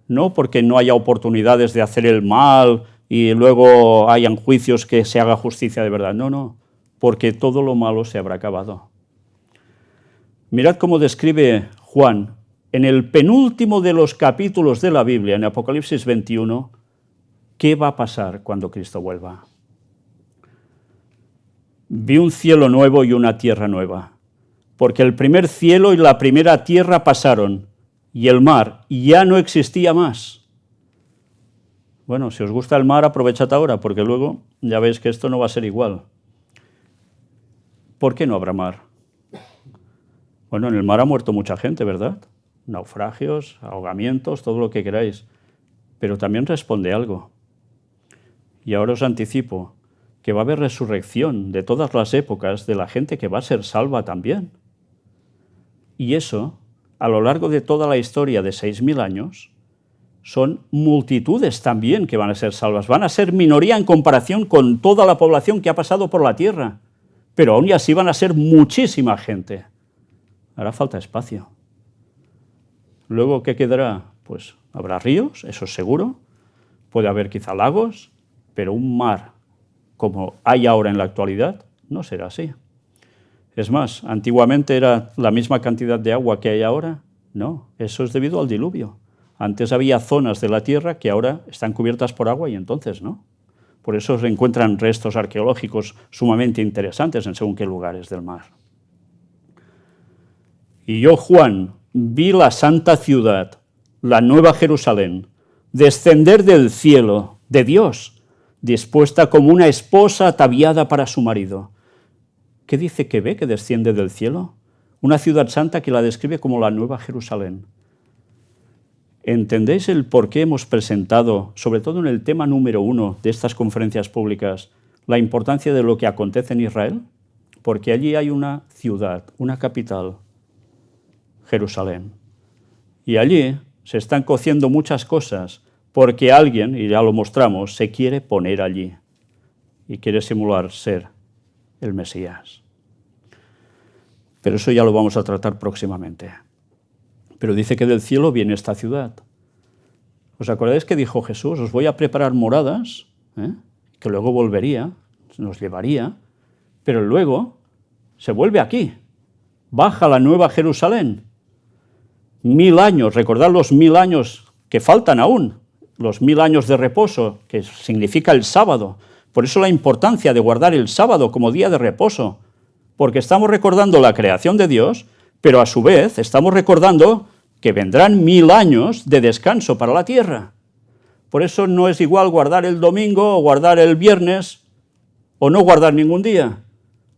S2: No porque no haya oportunidades de hacer el mal y luego hayan juicios que se haga justicia de verdad. No, no. Porque todo lo malo se habrá acabado. Mirad cómo describe Juan en el penúltimo de los capítulos de la Biblia, en Apocalipsis 21, qué va a pasar cuando Cristo vuelva. Vi un cielo nuevo y una tierra nueva, porque el primer cielo y la primera tierra pasaron, y el mar ya no existía más. Bueno, si os gusta el mar, aprovechad ahora, porque luego ya veis que esto no va a ser igual. ¿Por qué no habrá mar? Bueno, en el mar ha muerto mucha gente, ¿verdad? Naufragios, ahogamientos, todo lo que queráis. Pero también responde algo. Y ahora os anticipo que va a haber resurrección de todas las épocas de la gente que va a ser salva también. Y eso, a lo largo de toda la historia de 6.000 años, son multitudes también que van a ser salvas. Van a ser minoría en comparación con toda la población que ha pasado por la tierra. Pero aún y así van a ser muchísima gente. Hará falta espacio. Luego, ¿qué quedará? Pues habrá ríos, eso es seguro. Puede haber quizá lagos, pero un mar como hay ahora en la actualidad no será así. Es más, antiguamente era la misma cantidad de agua que hay ahora. No, eso es debido al diluvio. Antes había zonas de la tierra que ahora están cubiertas por agua y entonces no. Por eso se encuentran restos arqueológicos sumamente interesantes en según qué lugares del mar. Y yo, Juan, vi la santa ciudad, la nueva Jerusalén, descender del cielo, de Dios, dispuesta como una esposa ataviada para su marido. ¿Qué dice que ve que desciende del cielo? Una ciudad santa que la describe como la Nueva Jerusalén. ¿Entendéis el por qué hemos presentado, sobre todo en el tema número 1 de estas conferencias públicas, la importancia de lo que acontece en Israel? Porque allí hay una ciudad, una capital, Jerusalén. Y allí se están cociendo muchas cosas porque alguien, y ya lo mostramos, se quiere poner allí y quiere simular ser el Mesías. Pero eso ya lo vamos a tratar próximamente. Pero dice que del cielo viene esta ciudad. ¿Os acordáis que dijo Jesús? Os voy a preparar moradas, que luego volvería, nos llevaría, pero luego se vuelve aquí. Baja la Nueva Jerusalén. 1000 años, recordad los 1000 años que faltan aún, los 1000 años de reposo, que significa el sábado. Por eso la importancia de guardar el sábado como día de reposo, porque estamos recordando la creación de Dios, pero a su vez estamos recordando que vendrán 1000 años de descanso para la tierra. Por eso no es igual guardar el domingo o guardar el viernes o no guardar ningún día,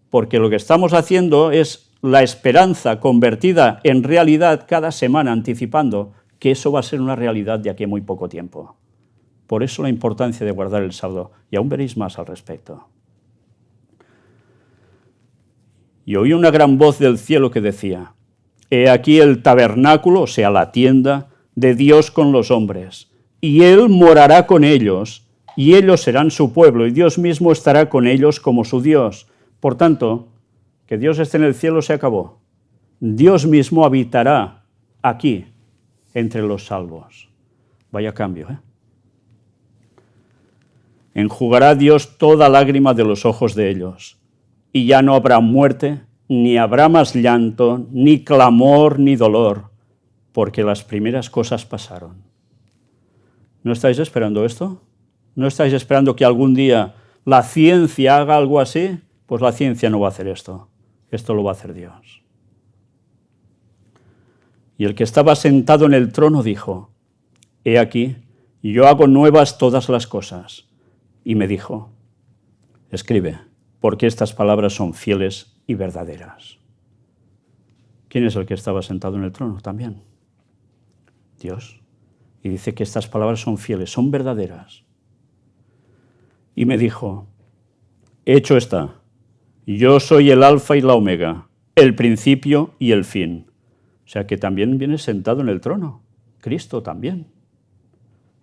S2: porque lo que estamos haciendo es la esperanza convertida en realidad cada semana, anticipando que eso va a ser una realidad de aquí a muy poco tiempo. Por eso la importancia de guardar el sábado, y aún veréis más al respecto. Y oí una gran voz del cielo que decía: he aquí el tabernáculo, o sea, la tienda de Dios con los hombres, y Él morará con ellos, y ellos serán su pueblo, y Dios mismo estará con ellos como su Dios. Por tanto, que Dios esté en el cielo se acabó. Dios mismo habitará aquí, entre los salvos. Vaya cambio, ¿eh? Enjugará Dios toda lágrima de los ojos de ellos, y ya no habrá muerte, ni habrá más llanto, ni clamor, ni dolor, porque las primeras cosas pasaron. ¿No estáis esperando esto? ¿No estáis esperando que algún día la ciencia haga algo así? Pues la ciencia no va a hacer esto. Esto lo va a hacer Dios. Y el que estaba sentado en el trono dijo: he aquí, yo hago nuevas todas las cosas. Y me dijo: escribe, porque estas palabras son fieles y verdaderas. ¿Quién es el que estaba sentado en el trono también? Dios. Y dice que estas palabras son fieles, son verdaderas. Y me dijo: hecho está. Yo soy el alfa y la omega, el principio y el fin. O sea que también viene sentado en el trono. Cristo también.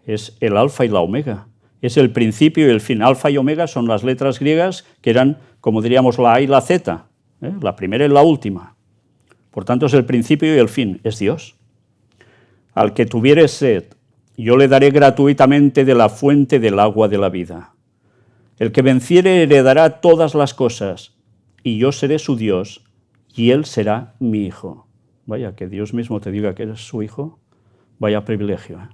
S2: Es el alfa y la omega. Es el principio y el fin. Alfa y omega son las letras griegas que eran, como diríamos, la A y la Z. La primera y la última. Por tanto, es el principio y el fin. Es Dios. Al que tuviere sed, yo le daré gratuitamente de la fuente del agua de la vida. El que venciere heredará todas las cosas, y yo seré su Dios, y él será mi hijo. Vaya, que Dios mismo te diga que eres su hijo, vaya privilegio, ¿eh?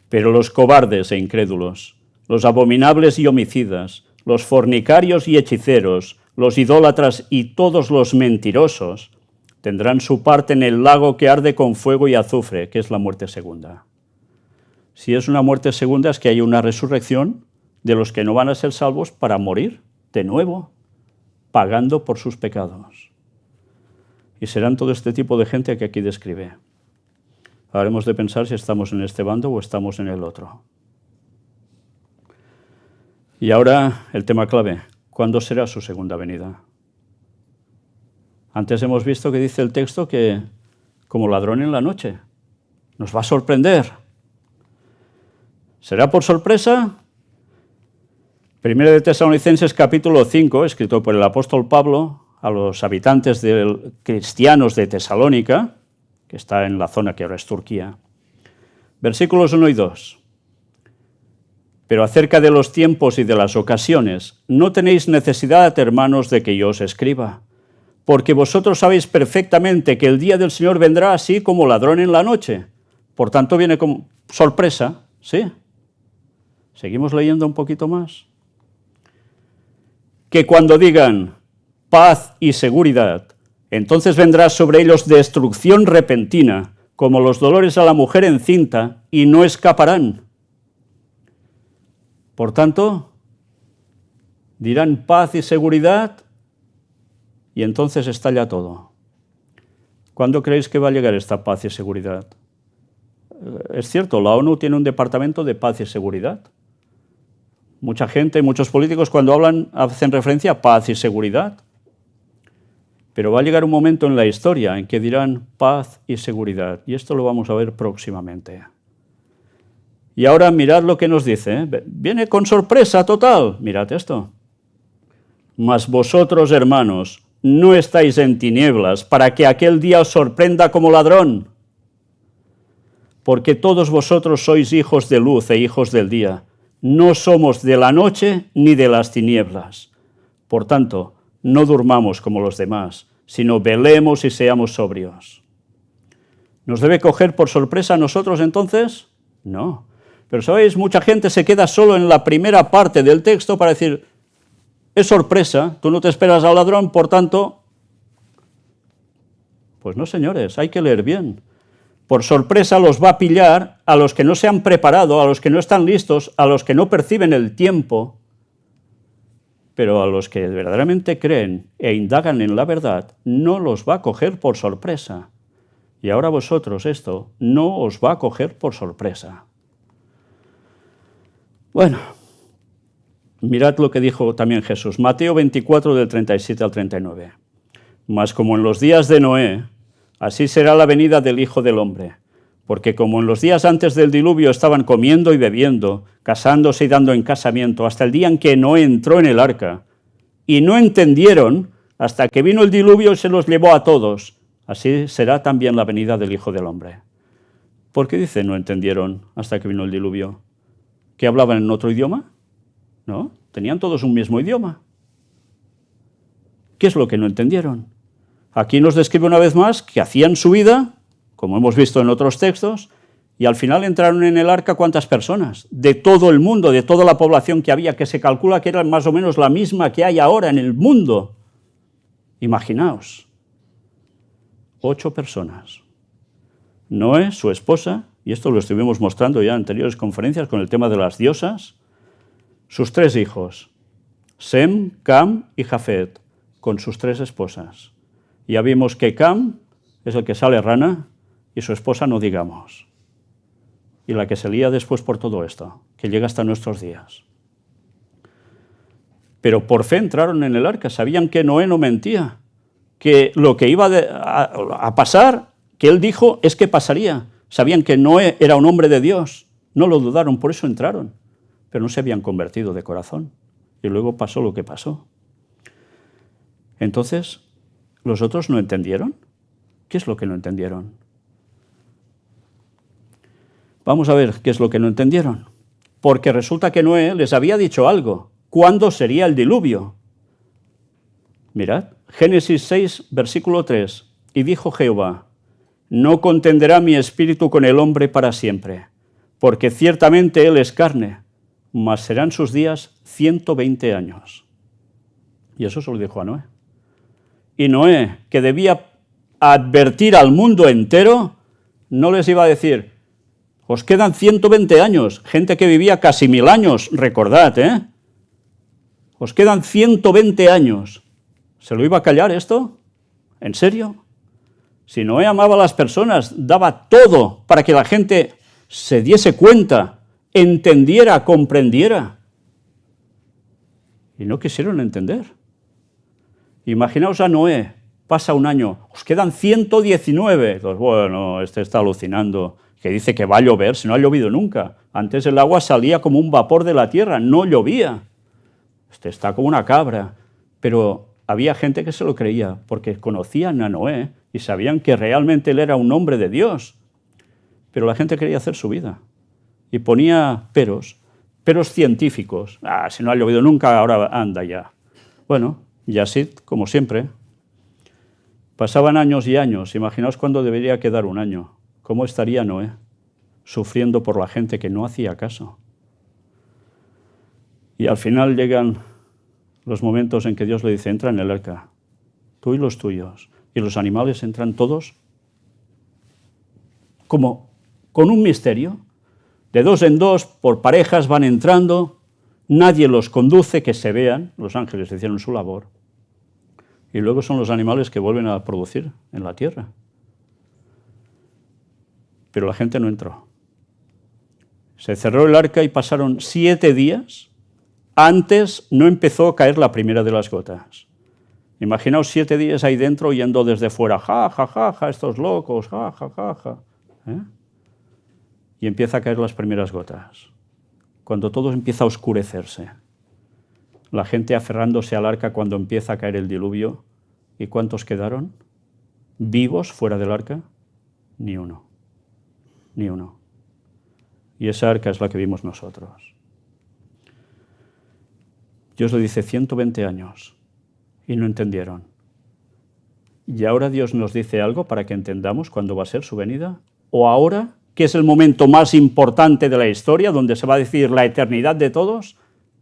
S2: Pero los cobardes e incrédulos, los abominables y homicidas, los fornicarios y hechiceros, los idólatras y todos los mentirosos, tendrán su parte en el lago que arde con fuego y azufre, que es la muerte segunda. Si es una muerte segunda, es que hay una resurrección de los que no van a ser salvos para morir de nuevo, pagando por sus pecados. Y serán todo este tipo de gente que aquí describe. Ahora hemos de pensar si estamos en este bando o estamos en el otro. Y ahora el tema clave: ¿cuándo será su segunda venida? Antes hemos visto que dice el texto que, como ladrón en la noche, nos va a sorprender. ¿Será por sorpresa? Primero de Tesalonicenses capítulo 5, escrito por el apóstol Pablo a los habitantes cristianos de Tesalónica, que está en la zona que ahora es Turquía. Versículos 1 y 2. Pero acerca de los tiempos y de las ocasiones, no tenéis necesidad, hermanos, de que yo os escriba, porque vosotros sabéis perfectamente que el día del Señor vendrá así como ladrón en la noche. Por tanto, viene como sorpresa, ¿sí? Seguimos leyendo un poquito más. Que cuando digan paz y seguridad, entonces vendrá sobre ellos destrucción repentina, como los dolores a la mujer encinta, y no escaparán. Por tanto, dirán paz y seguridad, y entonces estalla todo. ¿Cuándo creéis que va a llegar esta paz y seguridad? Es cierto, la ONU tiene un departamento de paz y seguridad. Mucha gente, muchos políticos cuando hablan hacen referencia a paz y seguridad. Pero va a llegar un momento en la historia en que dirán paz y seguridad. Y esto lo vamos a ver próximamente. Y ahora mirad lo que nos dice. Viene con sorpresa total. Mirad esto. Mas vosotros, hermanos, no estáis en tinieblas para que aquel día os sorprenda como ladrón. Porque todos vosotros sois hijos de luz e hijos del día. No somos de la noche ni de las tinieblas. Por tanto, no durmamos como los demás, sino velemos y seamos sobrios. ¿Nos debe coger por sorpresa a nosotros entonces? No. Pero sabéis, mucha gente se queda solo en la primera parte del texto para decir, es sorpresa, tú no te esperas al ladrón, por tanto... Pues no, señores, hay que leer bien. Por sorpresa los va a pillar a los que no se han preparado, a los que no están listos, a los que no perciben el tiempo, pero a los que verdaderamente creen e indagan en la verdad, no los va a coger por sorpresa. Y ahora vosotros esto no os va a coger por sorpresa. Bueno, mirad lo que dijo también Jesús, Mateo 24, del 37 al 39. Mas como en los días de Noé, así será la venida del Hijo del Hombre, porque como en los días antes del diluvio estaban comiendo y bebiendo, casándose y dando en casamiento, hasta el día en que Noé entró en el arca, y no entendieron hasta que vino el diluvio y se los llevó a todos, así será también la venida del Hijo del Hombre. ¿Por qué dice no entendieron hasta que vino el diluvio? ¿Que hablaban en otro idioma? No, tenían todos un mismo idioma. ¿Qué es lo que no entendieron? Aquí nos describe una vez más que hacían su vida, como hemos visto en otros textos, y al final entraron en el arca ¿cuántas personas? De todo el mundo, de toda la población que había, que se calcula que era más o menos la misma que hay ahora en el mundo. Imaginaos, 8 personas. Noé, su esposa, y esto lo estuvimos mostrando ya en anteriores conferencias con el tema de las diosas, sus 3 hijos, Sem, Cam y Jafet, con sus 3 esposas. Ya vimos que Cam es el que sale rana y su esposa no digamos. Y la que se lía después por todo esto, que llega hasta nuestros días. Pero por fe entraron en el arca, sabían que Noé no mentía, que lo que iba a pasar, que él dijo, es que pasaría. Sabían que Noé era un hombre de Dios, no lo dudaron, por eso entraron, pero no se habían convertido de corazón. Y luego pasó lo que pasó. Entonces, ¿los otros no entendieron? ¿Qué es lo que no entendieron? Vamos a ver qué es lo que no entendieron. Porque resulta que Noé les había dicho algo. ¿Cuándo sería el diluvio? Mirad, Génesis 6, versículo 3. Y dijo Jehová, no contenderá mi espíritu con el hombre para siempre, porque ciertamente él es carne, mas serán sus días 120 años. Y eso se lo dijo a Noé. Y Noé, que debía advertir al mundo entero, no les iba a decir, os quedan 120 años, gente que vivía casi 1000 años, recordad, os quedan 120 años. ¿Se lo iba a callar esto? ¿En serio? Si Noé amaba a las personas, daba todo para que la gente se diese cuenta, entendiera, comprendiera. Y no quisieron entender. Imaginaos a Noé, pasa un año, os quedan 119. Pues bueno, este está alucinando, que dice que va a llover, si no ha llovido nunca. Antes el agua salía como un vapor de la tierra, no llovía. Este está como una cabra. Pero había gente que se lo creía, porque conocían a Noé y sabían que realmente él era un hombre de Dios. Pero la gente quería hacer su vida. Y ponía peros científicos. Si no ha llovido nunca, ahora anda ya. Bueno, y así, como siempre. Pasaban años y años. Imaginaos cuándo debería quedar un año. ¿Cómo estaría Noé sufriendo por la gente que no hacía caso? Y al final llegan los momentos en que Dios le dice, entra en el arca, tú y los tuyos. Y los animales entran todos como con un misterio. De dos en dos, por parejas van entrando, nadie los conduce, que se vean, los ángeles hicieron su labor. Y luego son los animales que vuelven a producir en la tierra. Pero la gente no entró. Se cerró el arca y pasaron 7 días. Antes no empezó a caer la primera de las gotas. Imaginaos 7 días ahí dentro oyendo desde fuera, ja, ja, ja, ja, estos locos, ja, ja, ja, ja. Y empieza a caer las primeras gotas. Cuando todo empieza a oscurecerse. La gente aferrándose al arca cuando empieza a caer el diluvio. ¿Y cuántos quedaron vivos fuera del arca? Ni uno. Ni uno. Y esa arca es la que vimos nosotros. Dios le dice 120 años y no entendieron. ¿Y ahora Dios nos dice algo para que entendamos cuándo va a ser su venida? ¿O ahora, que es el momento más importante de la historia, donde se va a decidir la eternidad de todos,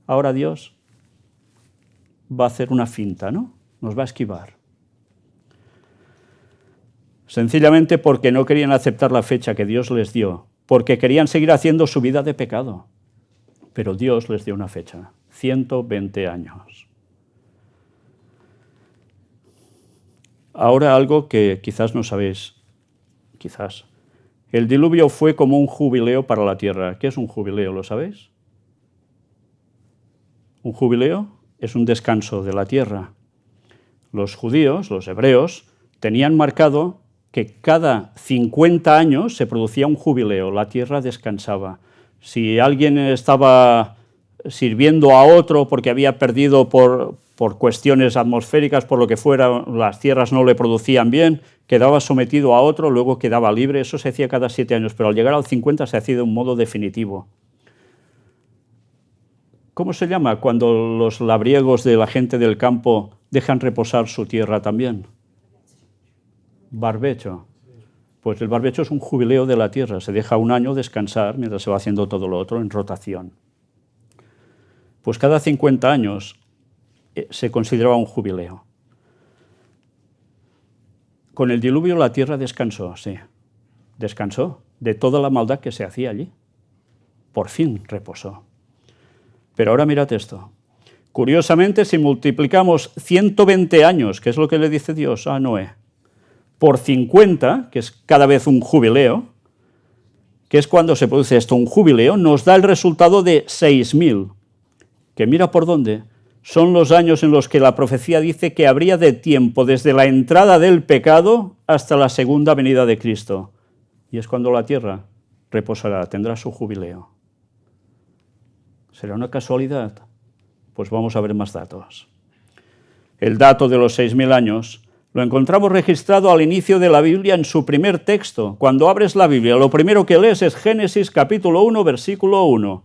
S2: ahora Dios va a hacer una finta, ¿no? Nos va a esquivar. Sencillamente porque no querían aceptar la fecha que Dios les dio, porque querían seguir haciendo su vida de pecado. Pero Dios les dio una fecha, 120 años. Ahora algo que quizás no sabéis, quizás. El diluvio fue como un jubileo para la tierra. ¿Qué es un jubileo? ¿Lo sabéis? Un jubileo es un descanso de la tierra. Los judíos, los hebreos, tenían marcado que cada 50 años se producía un jubileo, la tierra descansaba. Si alguien estaba sirviendo a otro porque había perdido por cuestiones atmosféricas, por lo que fuera, las tierras no le producían bien, quedaba sometido a otro, luego quedaba libre. Eso se hacía cada 7 años, pero al llegar al 50 se hacía de un modo definitivo. ¿Cómo se llama cuando los labriegos de la gente del campo dejan reposar su tierra también? Barbecho. Pues el barbecho es un jubileo de la tierra, se deja un año descansar mientras se va haciendo todo lo otro en rotación. Pues cada 50 años se consideraba un jubileo. Con el diluvio la tierra descansó, sí, descansó de toda la maldad que se hacía allí. Por fin reposó. Pero ahora mirad esto. Curiosamente, si multiplicamos 120 años, que es lo que le dice Dios a Noé, por 50, que es cada vez un jubileo, que es cuando se produce esto, un jubileo, nos da el resultado de 6.000, que mira por dónde, son los años en los que la profecía dice que habría de tiempo desde la entrada del pecado hasta la segunda venida de Cristo. Y es cuando la tierra reposará, tendrá su jubileo. ¿Será una casualidad? Pues vamos a ver más datos. El dato de los 6.000 años lo encontramos registrado al inicio de la Biblia en su primer texto. Cuando abres la Biblia, lo primero que lees es Génesis capítulo 1, versículo 1.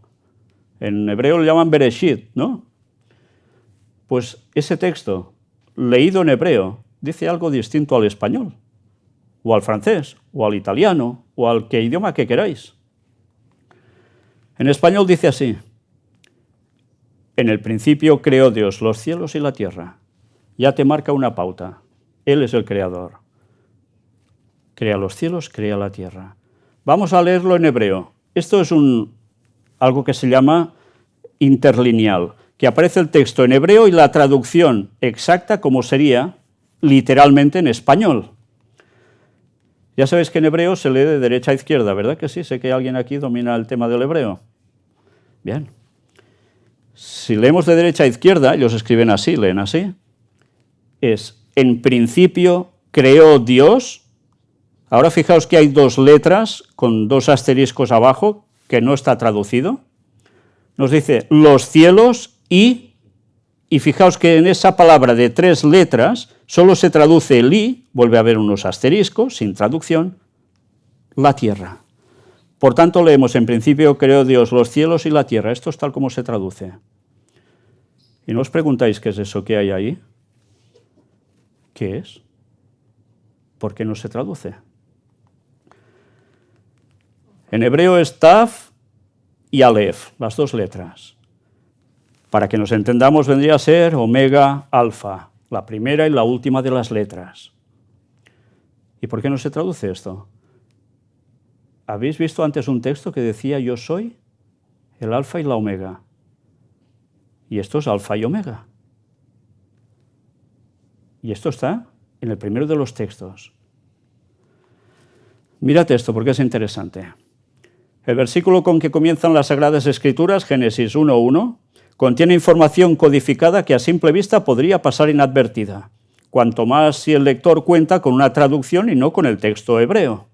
S2: En hebreo lo llaman Bereshit, ¿no? Pues ese texto, leído en hebreo, dice algo distinto al español, o al francés, o al italiano, o al que idioma que queráis. En español dice así: en el principio creó Dios los cielos y la tierra. Ya te marca una pauta. Él es el creador. Crea los cielos, crea la tierra. Vamos a leerlo en hebreo. Esto es algo que se llama interlineal, que aparece el texto en hebreo y la traducción exacta como sería literalmente en español. Ya sabéis que en hebreo se lee de derecha a izquierda, ¿verdad que sí? Sé que alguien aquí domina el tema del hebreo. Bien. Si leemos de derecha a izquierda, ellos escriben así, leen así, es: en principio creó Dios. Ahora fijaos que hay 2 letras con 2 asteriscos abajo, que no está traducido. Nos dice los cielos y fijaos que en esa palabra de 3 letras solo se traduce el y, vuelve a haber unos asteriscos, sin traducción, la tierra. Por tanto, leemos: en principio creó Dios los cielos y la tierra. Esto es tal como se traduce. Y no os preguntáis qué es eso que hay ahí. ¿Qué es? ¿Por qué no se traduce? En hebreo es Taf y Aleph, las 2 letras. Para que nos entendamos, vendría a ser Omega, Alfa, la primera y la última de las letras. ¿Y por qué no se traduce esto? ¿Habéis visto antes un texto que decía yo soy el alfa y la omega? Y esto es alfa y omega. Y esto está en el primero de los textos. Mirad esto porque es interesante. El versículo con que comienzan las Sagradas Escrituras, Génesis 1:1, contiene información codificada que a simple vista podría pasar inadvertida, cuanto más si el lector cuenta con una traducción y no con el texto hebreo.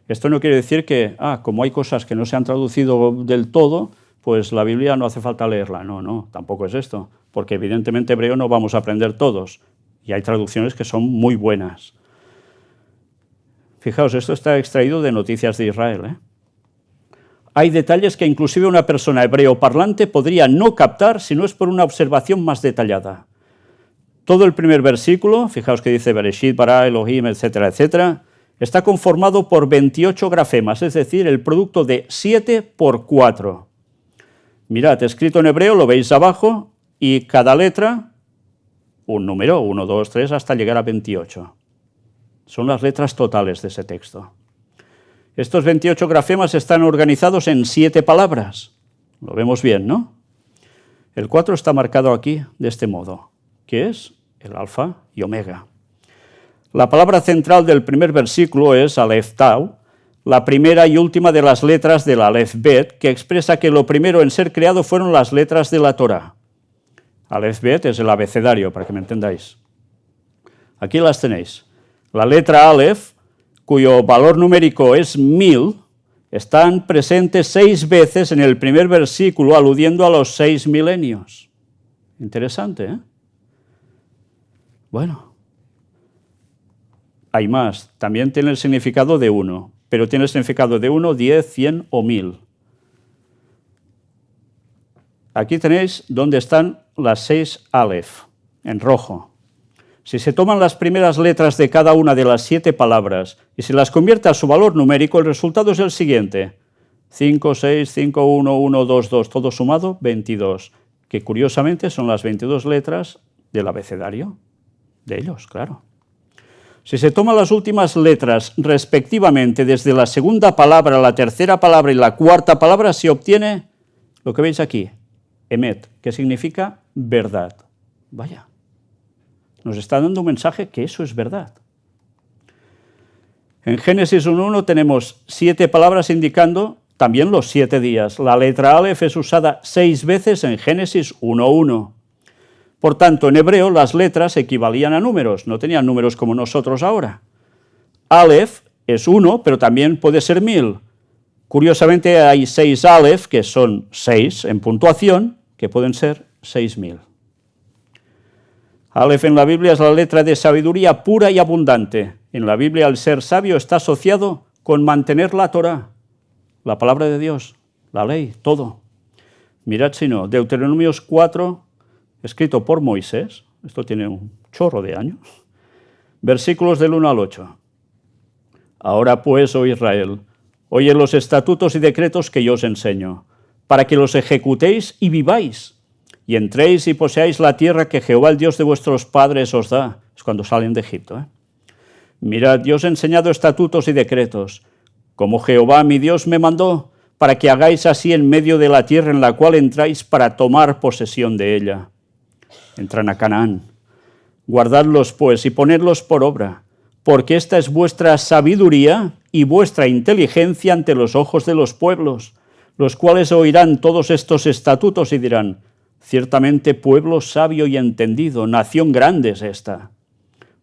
S2: Esto no quiere decir que, como hay cosas que no se han traducido del todo, pues la Biblia no hace falta leerla. No, tampoco es esto, porque evidentemente hebreo no vamos a aprender todos, y hay traducciones que son muy buenas. Fijaos, esto está extraído de Noticias de Israel, Hay detalles que inclusive una persona hebreo parlante podría no captar si no es por una observación más detallada. Todo el primer versículo, fijaos que dice Bereshit, bara, Elohim, etcétera, etcétera, está conformado por 28 grafemas, es decir, el producto de 7 por 4. Mirad, escrito en hebreo, lo veis abajo, y cada letra, un número, 1, 2, 3, hasta llegar a 28. Son las letras totales de ese texto. Estos 28 grafemas están organizados en 7 palabras. Lo vemos bien, ¿no? El 4 está marcado aquí de este modo, que es el alfa y omega. La palabra central del primer versículo es Aleph Tau, la primera y última de las letras del Aleph Bet, que expresa que lo primero en ser creado fueron las letras de la Torá. Aleph Bet es el abecedario, para que me entendáis. Aquí las tenéis. La letra Aleph, cuyo valor numérico es 1000, están presentes 6 veces en el primer versículo, aludiendo a los 6 milenios. Interesante, ¿eh? Bueno, hay más. También tiene el significado de 1, pero tiene el significado de 1, 10, 100 o 1000. Aquí tenéis donde están las 6 Aleph, en rojo. Si se toman las primeras letras de cada una de las 7 palabras y se las convierte a su valor numérico, el resultado es el siguiente. 5, 6, 5, 1, 1, 2, 2, todo sumado, 22, que curiosamente son las 22 letras del abecedario de ellos, claro. Si se toman las últimas letras respectivamente desde la segunda palabra, la tercera palabra y la cuarta palabra, se obtiene lo que veis aquí, Emet, que significa verdad. Vaya. Nos está dando un mensaje que eso es verdad. En Génesis 1:1 tenemos 7 palabras indicando también los 7 días. La letra Aleph es usada 6 veces en Génesis 1:1. Por tanto, en hebreo las letras equivalían a números, no tenían números como nosotros ahora. Aleph es 1, pero también puede ser 1000. Curiosamente hay 6 Aleph, que son 6 en puntuación, que pueden ser 6000. Aleph en la Biblia es la letra de sabiduría pura y abundante. En la Biblia el ser sabio está asociado con mantener la Torá, la palabra de Dios, la ley, todo. Mirad si no, Deuteronomios 4, escrito por Moisés, esto tiene un chorro de años, versículos del 1 al 8. Ahora pues, oh Israel, oye los estatutos y decretos que yo os enseño, para que los ejecutéis y viváis, y entréis y poseáis la tierra que Jehová, el Dios de vuestros padres, os da. Es cuando salen de Egipto. Mirad, yo os he enseñado estatutos y decretos, como Jehová mi Dios me mandó, para que hagáis así en medio de la tierra en la cual entráis para tomar posesión de ella. Entran a Canaán. Guardadlos, pues, y ponedlos por obra, porque esta es vuestra sabiduría y vuestra inteligencia ante los ojos de los pueblos, los cuales oirán todos estos estatutos y dirán: ciertamente pueblo sabio y entendido, nación grande es esta.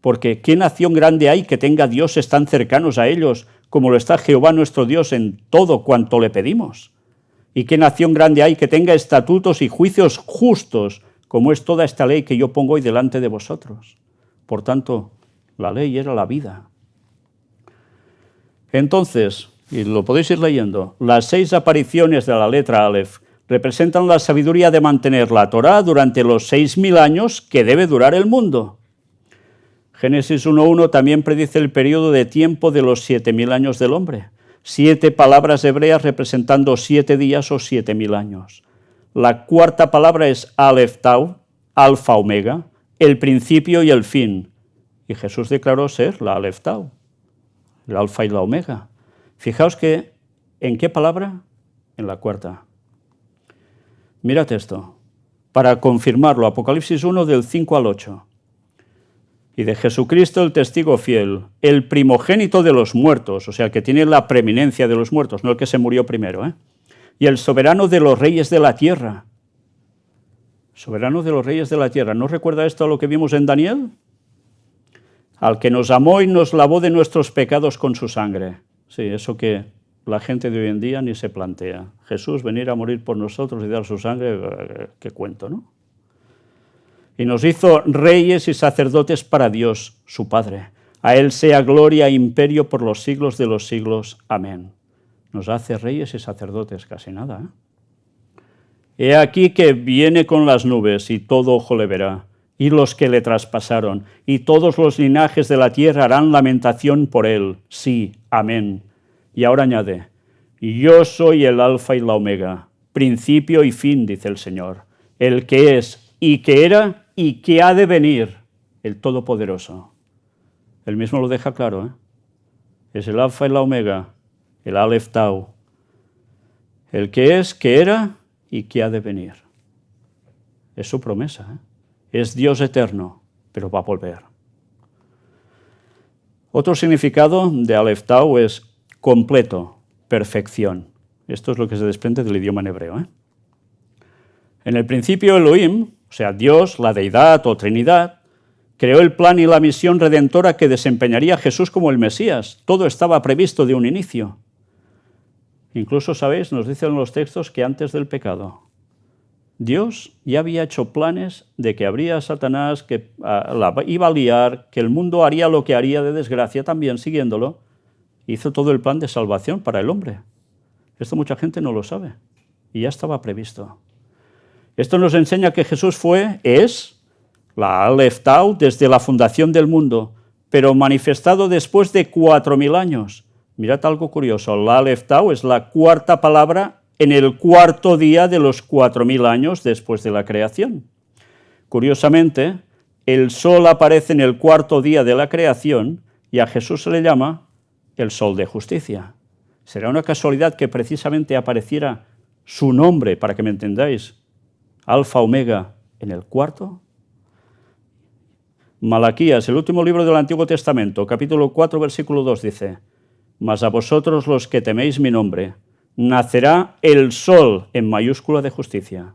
S2: Porque ¿qué nación grande hay que tenga dioses tan cercanos a ellos como lo está Jehová nuestro Dios en todo cuanto le pedimos? ¿Y qué nación grande hay que tenga estatutos y juicios justos como es toda esta ley que yo pongo hoy delante de vosotros? Por tanto, la ley era la vida. Entonces, y lo podéis ir leyendo, las 6 apariciones de la letra Aleph representan la sabiduría de mantener la Torá durante los 6000 años que debe durar el mundo. Génesis 1:1 también predice el periodo de tiempo de los 7000 años del hombre. 7 palabras hebreas representando 7 días o 7000 años. La cuarta palabra es Aleph Tau, alfa omega, el principio y el fin. Y Jesús declaró ser la Aleph Tau, el alfa y la omega. Fijaos que ¿En qué palabra? En la cuarta. Mirad esto, para confirmarlo, Apocalipsis 1 del 5 al 8. Y de Jesucristo el testigo fiel, el primogénito de los muertos, o sea, el que tiene la preeminencia de los muertos, no el que se murió primero, y el soberano de los reyes de la tierra. Soberano de los reyes de la tierra. ¿No recuerda esto a lo que vimos en Daniel? Al que nos amó y nos lavó de nuestros pecados con su sangre. Sí, eso que la gente de hoy en día ni se plantea. Jesús venir a morir por nosotros y dar su sangre, qué cuento, ¿no? Y nos hizo reyes y sacerdotes para Dios, su Padre. A Él sea gloria e imperio por los siglos de los siglos. Amén. Nos hace reyes y sacerdotes, casi nada, He aquí que viene con las nubes y todo ojo le verá, y los que le traspasaron, y todos los linajes de la tierra harán lamentación por Él. Sí, amén. Y ahora añade, yo soy el alfa y la omega, principio y fin, dice el Señor, el que es y que era y que ha de venir, el Todopoderoso. Él mismo lo deja claro, Es el alfa y la omega, el Aleph Tau, el que es, que era y que ha de venir. Es su promesa, Es Dios eterno, pero va a volver. Otro significado de Aleph Tau es completo, perfección. Esto es lo que se desprende del idioma en hebreo. En el principio Elohim, o sea, Dios, la deidad o Trinidad, creó el plan y la misión redentora que desempeñaría Jesús como el Mesías. Todo estaba previsto de un inicio. Incluso, ¿sabéis? Nos dicen los textos que antes del pecado, Dios ya había hecho planes de que habría Satanás, que la iba a liar, que el mundo haría lo que haría de desgracia también siguiéndolo. Hizo todo el plan de salvación para el hombre. Esto mucha gente no lo sabe y ya estaba previsto. Esto nos enseña que Jesús es la Aleph Tau desde la fundación del mundo, pero manifestado después de 4000 años. Mirad algo curioso, la Aleph Tau es la cuarta palabra en el cuarto día de los 4000 años después de la creación. Curiosamente, el sol aparece en el cuarto día de la creación y a Jesús se le llama el sol de justicia. ¿Será una casualidad que precisamente apareciera su nombre, para que me entendáis, Alfa Omega, en el cuarto? Malaquías, el último libro del Antiguo Testamento, capítulo 4, versículo 2, dice, mas a vosotros los que teméis mi nombre, nacerá el sol, en mayúscula, de justicia,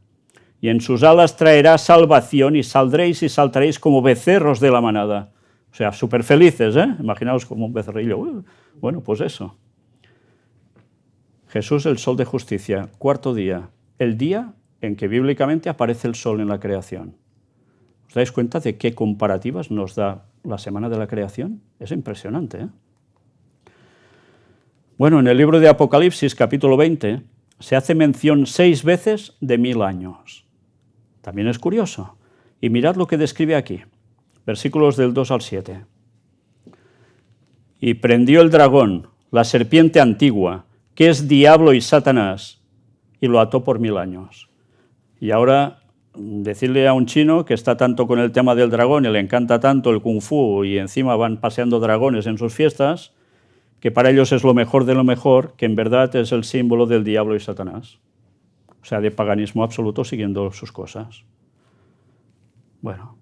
S2: y en sus alas traerá salvación, y saldréis y saltaréis como becerros de la manada. O sea, súper felices, Imaginaos como un becerrillo. Bueno, pues eso. Jesús, el sol de justicia, cuarto día, el día en que bíblicamente aparece el sol en la creación. ¿Os dais cuenta de qué comparativas nos da la semana de la creación? Es impresionante, Bueno, en el libro de Apocalipsis, capítulo 20, se hace mención 6 veces de 1000 años. También es curioso. Y mirad lo que describe aquí, versículos del 2 al 7. Y prendió el dragón, la serpiente antigua, que es diablo y Satanás, y lo ató por 1000 años. Y ahora, decirle a un chino que está tanto con el tema del dragón y le encanta tanto el kung fu y encima van paseando dragones en sus fiestas, que para ellos es lo mejor de lo mejor, que en verdad es el símbolo del diablo y Satanás. O sea, de paganismo absoluto siguiendo sus cosas. Bueno,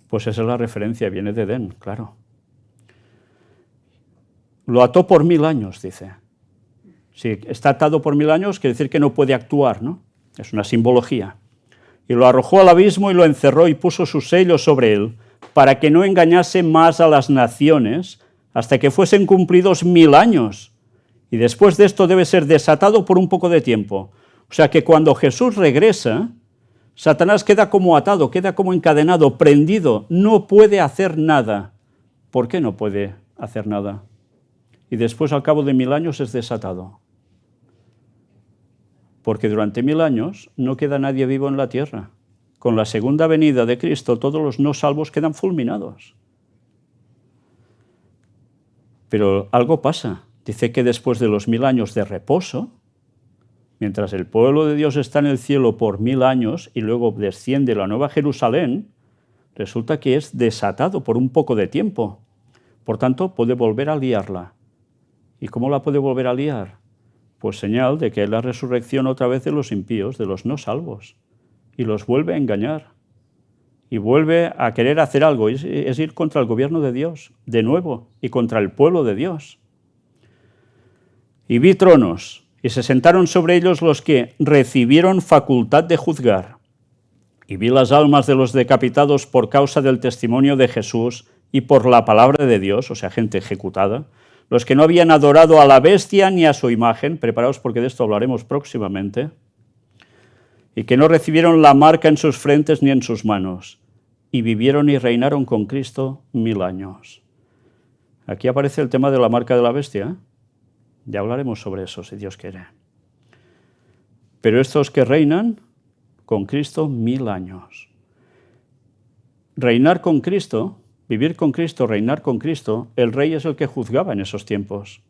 S2: pues esa es la referencia, viene de Edén, claro. Lo ató por 1000 años, dice. Si está atado por 1000 años, quiere decir que no puede actuar, ¿no? Es una simbología. Y lo arrojó al abismo y lo encerró y puso su sello sobre él, para que no engañase más a las naciones, hasta que fuesen cumplidos 1000 años. Y después de esto debe ser desatado por un poco de tiempo. O sea que cuando Jesús regresa, Satanás queda como atado, queda como encadenado, prendido, no puede hacer nada. ¿Por qué no puede hacer nada? Y después, al cabo de 1000 años, es desatado. Porque durante 1000 años no queda nadie vivo en la tierra. Con la segunda venida de Cristo, todos los no salvos quedan fulminados. Pero algo pasa. Dice que después de los 1000 años de reposo, mientras el pueblo de Dios está en el cielo por 1000 años y luego desciende la Nueva Jerusalén, resulta que es desatado por un poco de tiempo. Por tanto, puede volver a liarla. ¿Y cómo la puede volver a liar? Pues señal de que es la resurrección otra vez de los impíos, de los no salvos, y los vuelve a engañar, y vuelve a querer hacer algo, es ir contra el gobierno de Dios, de nuevo, y contra el pueblo de Dios. Y vi tronos, y se sentaron sobre ellos los que recibieron facultad de juzgar. Y vi las almas de los decapitados por causa del testimonio de Jesús y por la palabra de Dios, o sea, gente ejecutada, los que no habían adorado a la bestia ni a su imagen, preparaos porque de esto hablaremos próximamente, y que no recibieron la marca en sus frentes ni en sus manos, y vivieron y reinaron con Cristo 1000 años. Aquí aparece el tema de la marca de la bestia, ¿eh? Ya hablaremos sobre eso, si Dios quiere. Pero estos que reinan con Cristo 1000 años. Reinar con Cristo, vivir con Cristo, reinar con Cristo, el rey es el que juzgaba en esos tiempos.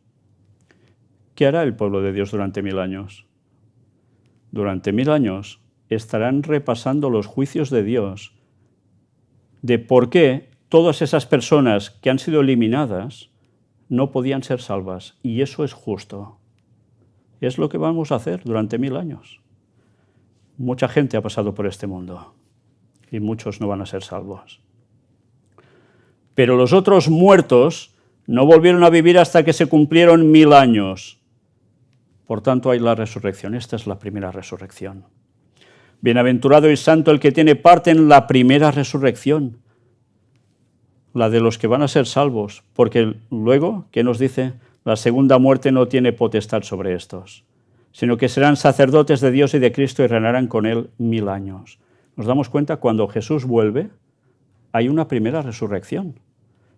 S2: ¿Qué hará el pueblo de Dios durante 1000 años? Durante 1000 años estarán repasando los juicios de Dios de por qué todas esas personas que han sido eliminadas no podían ser salvas. Y eso es justo. Es lo que vamos a hacer durante 1000 años. Mucha gente ha pasado por este mundo y muchos no van a ser salvos. Pero los otros muertos no volvieron a vivir hasta que se cumplieron 1000 años. Por tanto, hay la resurrección. Esta es la primera resurrección. Bienaventurado y santo el que tiene parte en la primera resurrección, la de los que van a ser salvos, porque luego, ¿qué nos dice? La segunda muerte no tiene potestad sobre estos, sino que serán sacerdotes de Dios y de Cristo y reinarán con Él 1000 años. Nos damos cuenta, cuando Jesús vuelve, hay una primera resurrección.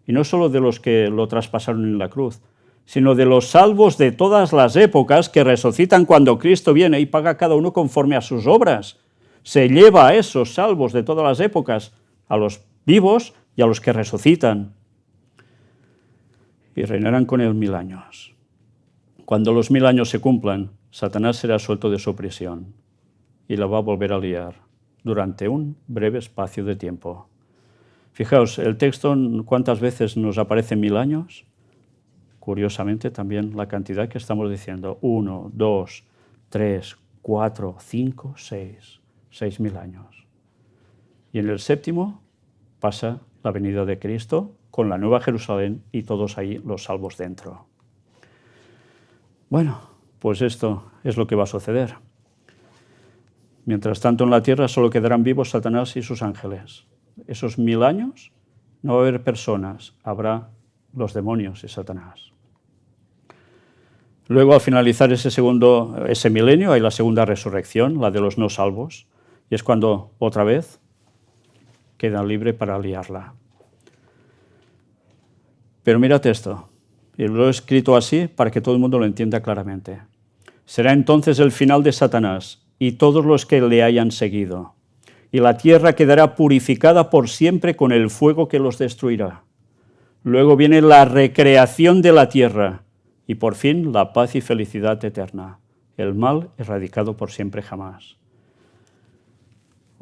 S2: Y no solo de los que lo traspasaron en la cruz, sino de los salvos de todas las épocas que resucitan cuando Cristo viene y paga a cada uno conforme a sus obras. Se lleva a esos salvos de todas las épocas, a los vivos y a los que resucitan. Y reinarán con Él 1000 años. Cuando los 1000 años se cumplan, Satanás será suelto de su prisión y la va a volver a liar durante un breve espacio de tiempo. Fijaos, el texto, ¿cuántas veces nos aparece 1000 años? Curiosamente, también la cantidad que estamos diciendo. 1, 2, 3, 4, 5, 6. 6000 años. Y en el séptimo pasa la venida de Cristo con la nueva Jerusalén y todos ahí los salvos dentro. Bueno, pues esto es lo que va a suceder. Mientras tanto, en la tierra solo quedarán vivos Satanás y sus ángeles. Esos 1000 años no va a haber personas, habrá los demonios y Satanás. Luego, al finalizar ese milenio, hay la segunda resurrección, la de los no salvos, y es cuando otra vez quedan libres para liarla. Pero mírate esto, y lo he escrito así para que todo el mundo lo entienda claramente. Será entonces el final de Satanás y todos los que le hayan seguido, y la tierra quedará purificada por siempre con el fuego que los destruirá. Luego viene la recreación de la tierra, y por fin la paz y felicidad eterna, el mal erradicado por siempre jamás.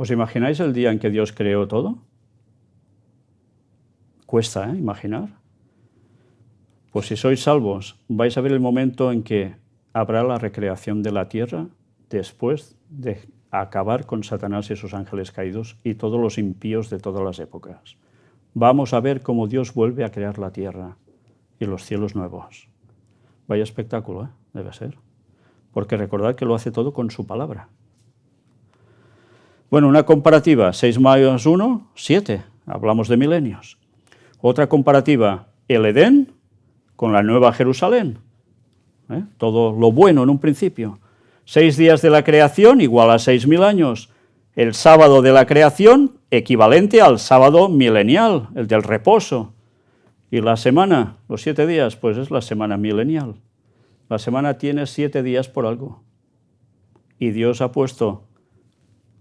S2: ¿Os imagináis el día en que Dios creó todo? Cuesta, imaginar. Pues si sois salvos, vais a ver el momento en que habrá la recreación de la tierra después de acabar con Satanás y sus ángeles caídos y todos los impíos de todas las épocas. Vamos a ver cómo Dios vuelve a crear la tierra y los cielos nuevos. Vaya espectáculo, debe ser. Porque recordad que lo hace todo con su palabra. Bueno, una comparativa, 6 más 1, 7. Hablamos de milenios. Otra comparativa, el Edén con la Nueva Jerusalén. Todo lo bueno en un principio. 6 días de la creación igual a 6000 años. El sábado de la creación equivalente al sábado milenial, el del reposo. Y la semana, los 7 días, pues es la semana milenial. La semana tiene 7 días por algo. Y Dios ha puesto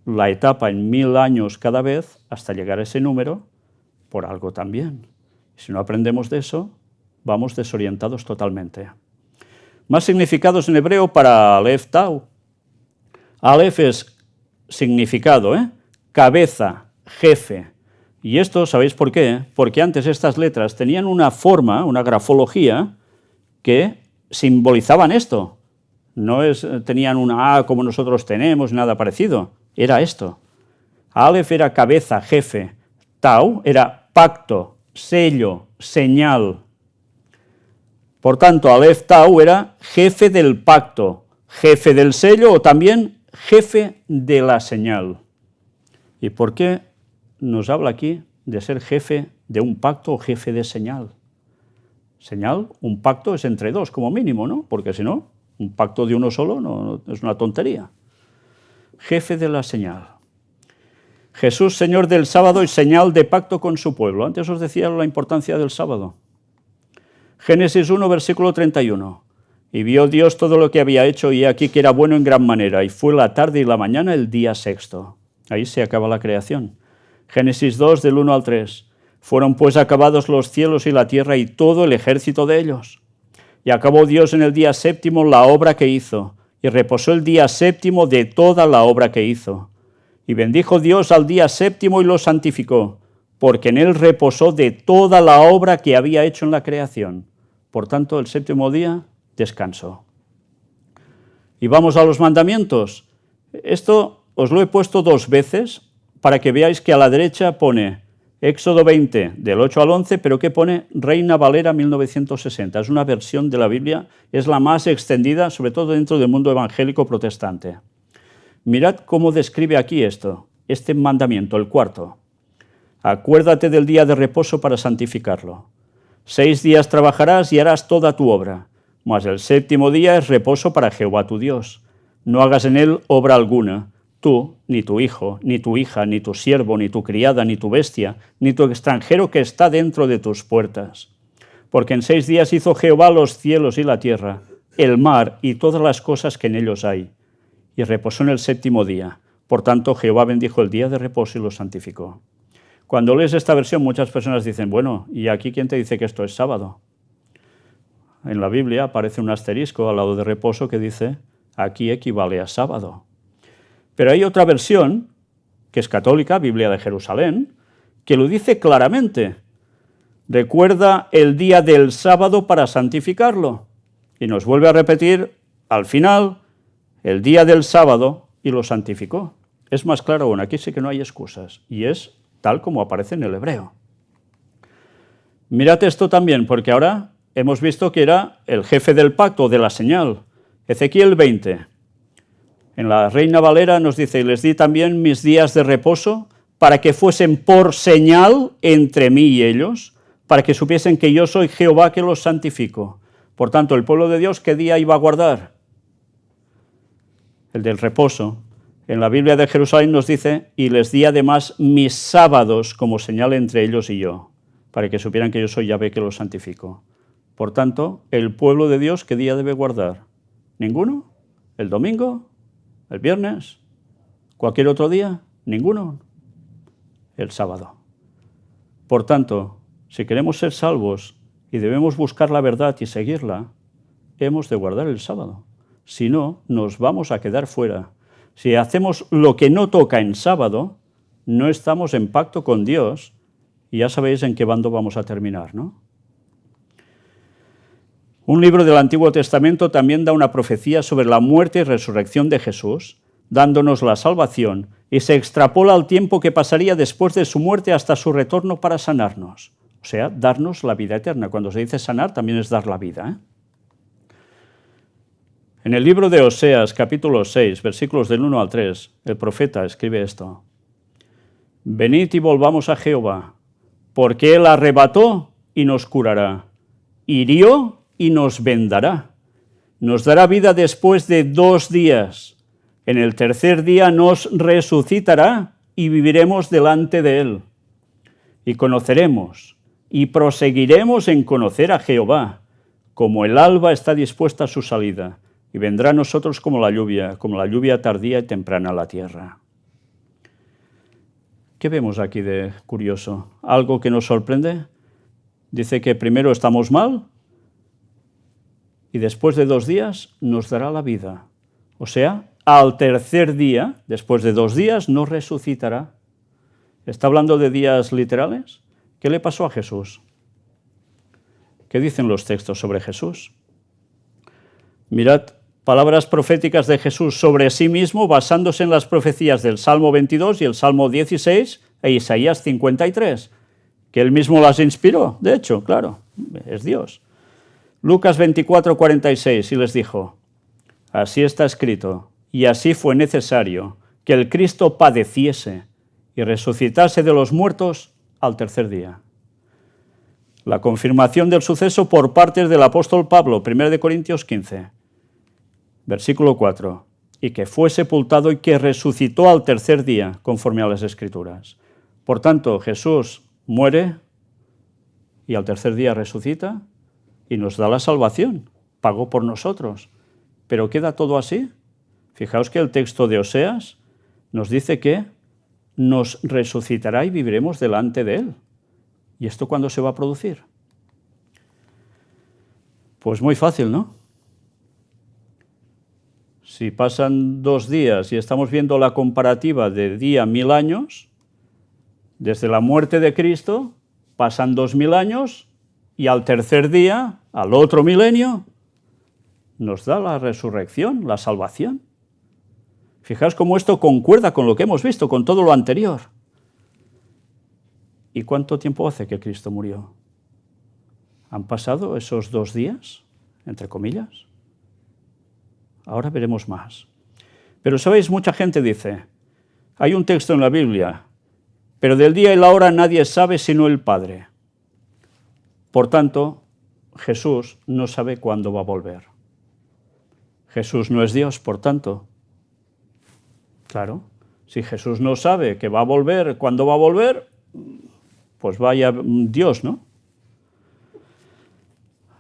S2: la etapa en 1000 años cada vez hasta llegar a ese número por algo también. Si no aprendemos de eso, vamos desorientados totalmente. Más significados en hebreo para Aleph Tau. Aleph es significado, cabeza, jefe. Y esto, ¿sabéis por qué? Porque antes estas letras tenían una forma, una grafología, que simbolizaban esto. tenían una A como nosotros tenemos, nada parecido. Era esto. Aleph era cabeza, jefe. Tau era pacto, sello, señal. Por tanto, Aleph Tau era jefe del pacto, jefe del sello o también jefe de la señal. ¿Y por qué nos habla aquí de ser jefe de un pacto o jefe de señal? Señal, un pacto es entre dos como mínimo, ¿no? Porque si no, un pacto de uno solo no, es una tontería. Jefe de la señal. Jesús, Señor del sábado y señal de pacto con su pueblo. Antes os decía la importancia del sábado. Génesis 1, versículo 31. Y vio Dios todo lo que había hecho y aquí que era bueno en gran manera. Y fue la tarde y la mañana el día sexto. Ahí se acaba la creación. Génesis 2, del 1 al 3. Fueron pues acabados los cielos y la tierra y todo el ejército de ellos. Y acabó Dios en el día séptimo la obra que hizo, y reposó el día séptimo de toda la obra que hizo. Y bendijo Dios al día séptimo y lo santificó, porque en él reposó de toda la obra que había hecho en la creación. Por tanto, el séptimo día descansó. Y vamos a los mandamientos. Esto os lo he puesto 2 veces para que veáis que a la derecha pone Éxodo 20, del 8 al 11, pero que pone Reina Valera 1960. Es una versión de la Biblia, es la más extendida, sobre todo dentro del mundo evangélico protestante. Mirad cómo describe aquí este mandamiento, el cuarto. Acuérdate del día de reposo para santificarlo. 6 días trabajarás y harás toda tu obra, mas el séptimo día es reposo para Jehová tu Dios. No hagas en él obra alguna, tú, ni tu hijo, ni tu hija, ni tu siervo, ni tu criada, ni tu bestia, ni tu extranjero que está dentro de tus puertas. Porque en 6 días hizo Jehová los cielos y la tierra, el mar y todas las cosas que en ellos hay, y reposó en el séptimo día. Por tanto, Jehová bendijo el día de reposo y lo santificó. Cuando lees esta versión, muchas personas dicen, bueno, ¿y aquí quién te dice que esto es sábado? En la Biblia aparece un asterisco al lado de reposo que dice, aquí equivale a sábado. Pero hay otra versión, que es católica, Biblia de Jerusalén, que lo dice claramente. Recuerda el día del sábado para santificarlo. Y nos vuelve a repetir, al final, el día del sábado y lo santificó. Es más claro aún, aquí sí que no hay excusas. Y es tal como aparece en el hebreo. Mirad esto también, porque ahora hemos visto que era el jefe del pacto, de la señal. Ezequiel 20. En la Reina Valera nos dice, y les di también mis días de reposo para que fuesen por señal entre mí y ellos, para que supiesen que yo soy Jehová que los santifico. Por tanto, el pueblo de Dios, ¿qué día iba a guardar? El del reposo. En la Biblia de Jerusalén nos dice, y les di además mis sábados como señal entre ellos y yo, para que supieran que yo soy Yahvé que los santifico. Por tanto, el pueblo de Dios, ¿qué día debe guardar? ¿Ninguno? ¿El domingo? ¿El viernes? ¿Cualquier otro día? Ninguno. El sábado. Por tanto, si queremos ser salvos y debemos buscar la verdad y seguirla, hemos de guardar el sábado. Si no, nos vamos a quedar fuera. Si hacemos lo que no toca en sábado, no estamos en pacto con Dios y ya sabéis en qué bando vamos a terminar, ¿no? Un libro del Antiguo Testamento también da una profecía sobre la muerte y resurrección de Jesús, dándonos la salvación, y se extrapola al tiempo que pasaría después de su muerte hasta su retorno para sanarnos. O sea, darnos la vida eterna. Cuando se dice sanar, también es dar la vida, ¿eh? En el libro de Oseas, capítulo 6, versículos del 1 al 3, el profeta escribe esto. Venid y volvamos a Jehová, porque Él arrebató y nos curará, hirió y nos vendará. Nos dará vida después de 2 días. En el tercer día nos resucitará y viviremos delante de Él. Y conoceremos y proseguiremos en conocer a Jehová, como el alba está dispuesta a su salida, y vendrá a nosotros como la lluvia tardía y temprana a la tierra. ¿Qué vemos aquí de curioso? ¿Algo que nos sorprende? Dice que primero estamos mal, y después de 2 días nos dará la vida. O sea, al tercer día, después de 2 días, nos resucitará. ¿Está hablando de días literales? ¿Qué le pasó a Jesús? ¿Qué dicen los textos sobre Jesús? Mirad palabras proféticas de Jesús sobre sí mismo basándose en las profecías del Salmo 22 y el Salmo 16 e Isaías 53, que él mismo las inspiró, de hecho, claro, es Dios. Lucas 24, 46, y les dijo: así está escrito, y así fue necesario que el Cristo padeciese y resucitase de los muertos al tercer día. La confirmación del suceso por parte del apóstol Pablo, 1 Corintios 15, versículo 4, y que fue sepultado y que resucitó al tercer día, conforme a las Escrituras. Por tanto, Jesús muere y al tercer día resucita y nos da la salvación, pagó por nosotros. Pero ¿queda todo así? Fijaos que el texto de Oseas nos dice que nos resucitará y viviremos delante de él. ¿Y esto cuándo se va a producir? Pues muy fácil, ¿no? Si pasan 2 días y estamos viendo la comparativa de día 1000 años, desde la muerte de Cristo pasan 2000 años y al tercer día, al otro milenio, nos da la resurrección, la salvación. Fijaos cómo esto concuerda con lo que hemos visto, con todo lo anterior. ¿Y cuánto tiempo hace que Cristo murió? ¿Han pasado esos 2 días, entre comillas? Ahora veremos más. Pero, ¿sabéis? Mucha gente dice, hay un texto en la Biblia, pero del día y la hora nadie sabe sino el Padre. Por tanto, Jesús no sabe cuándo va a volver. Jesús no es Dios, por tanto. Claro, si Jesús no sabe que va a volver, cuándo va a volver, pues vaya Dios, ¿no?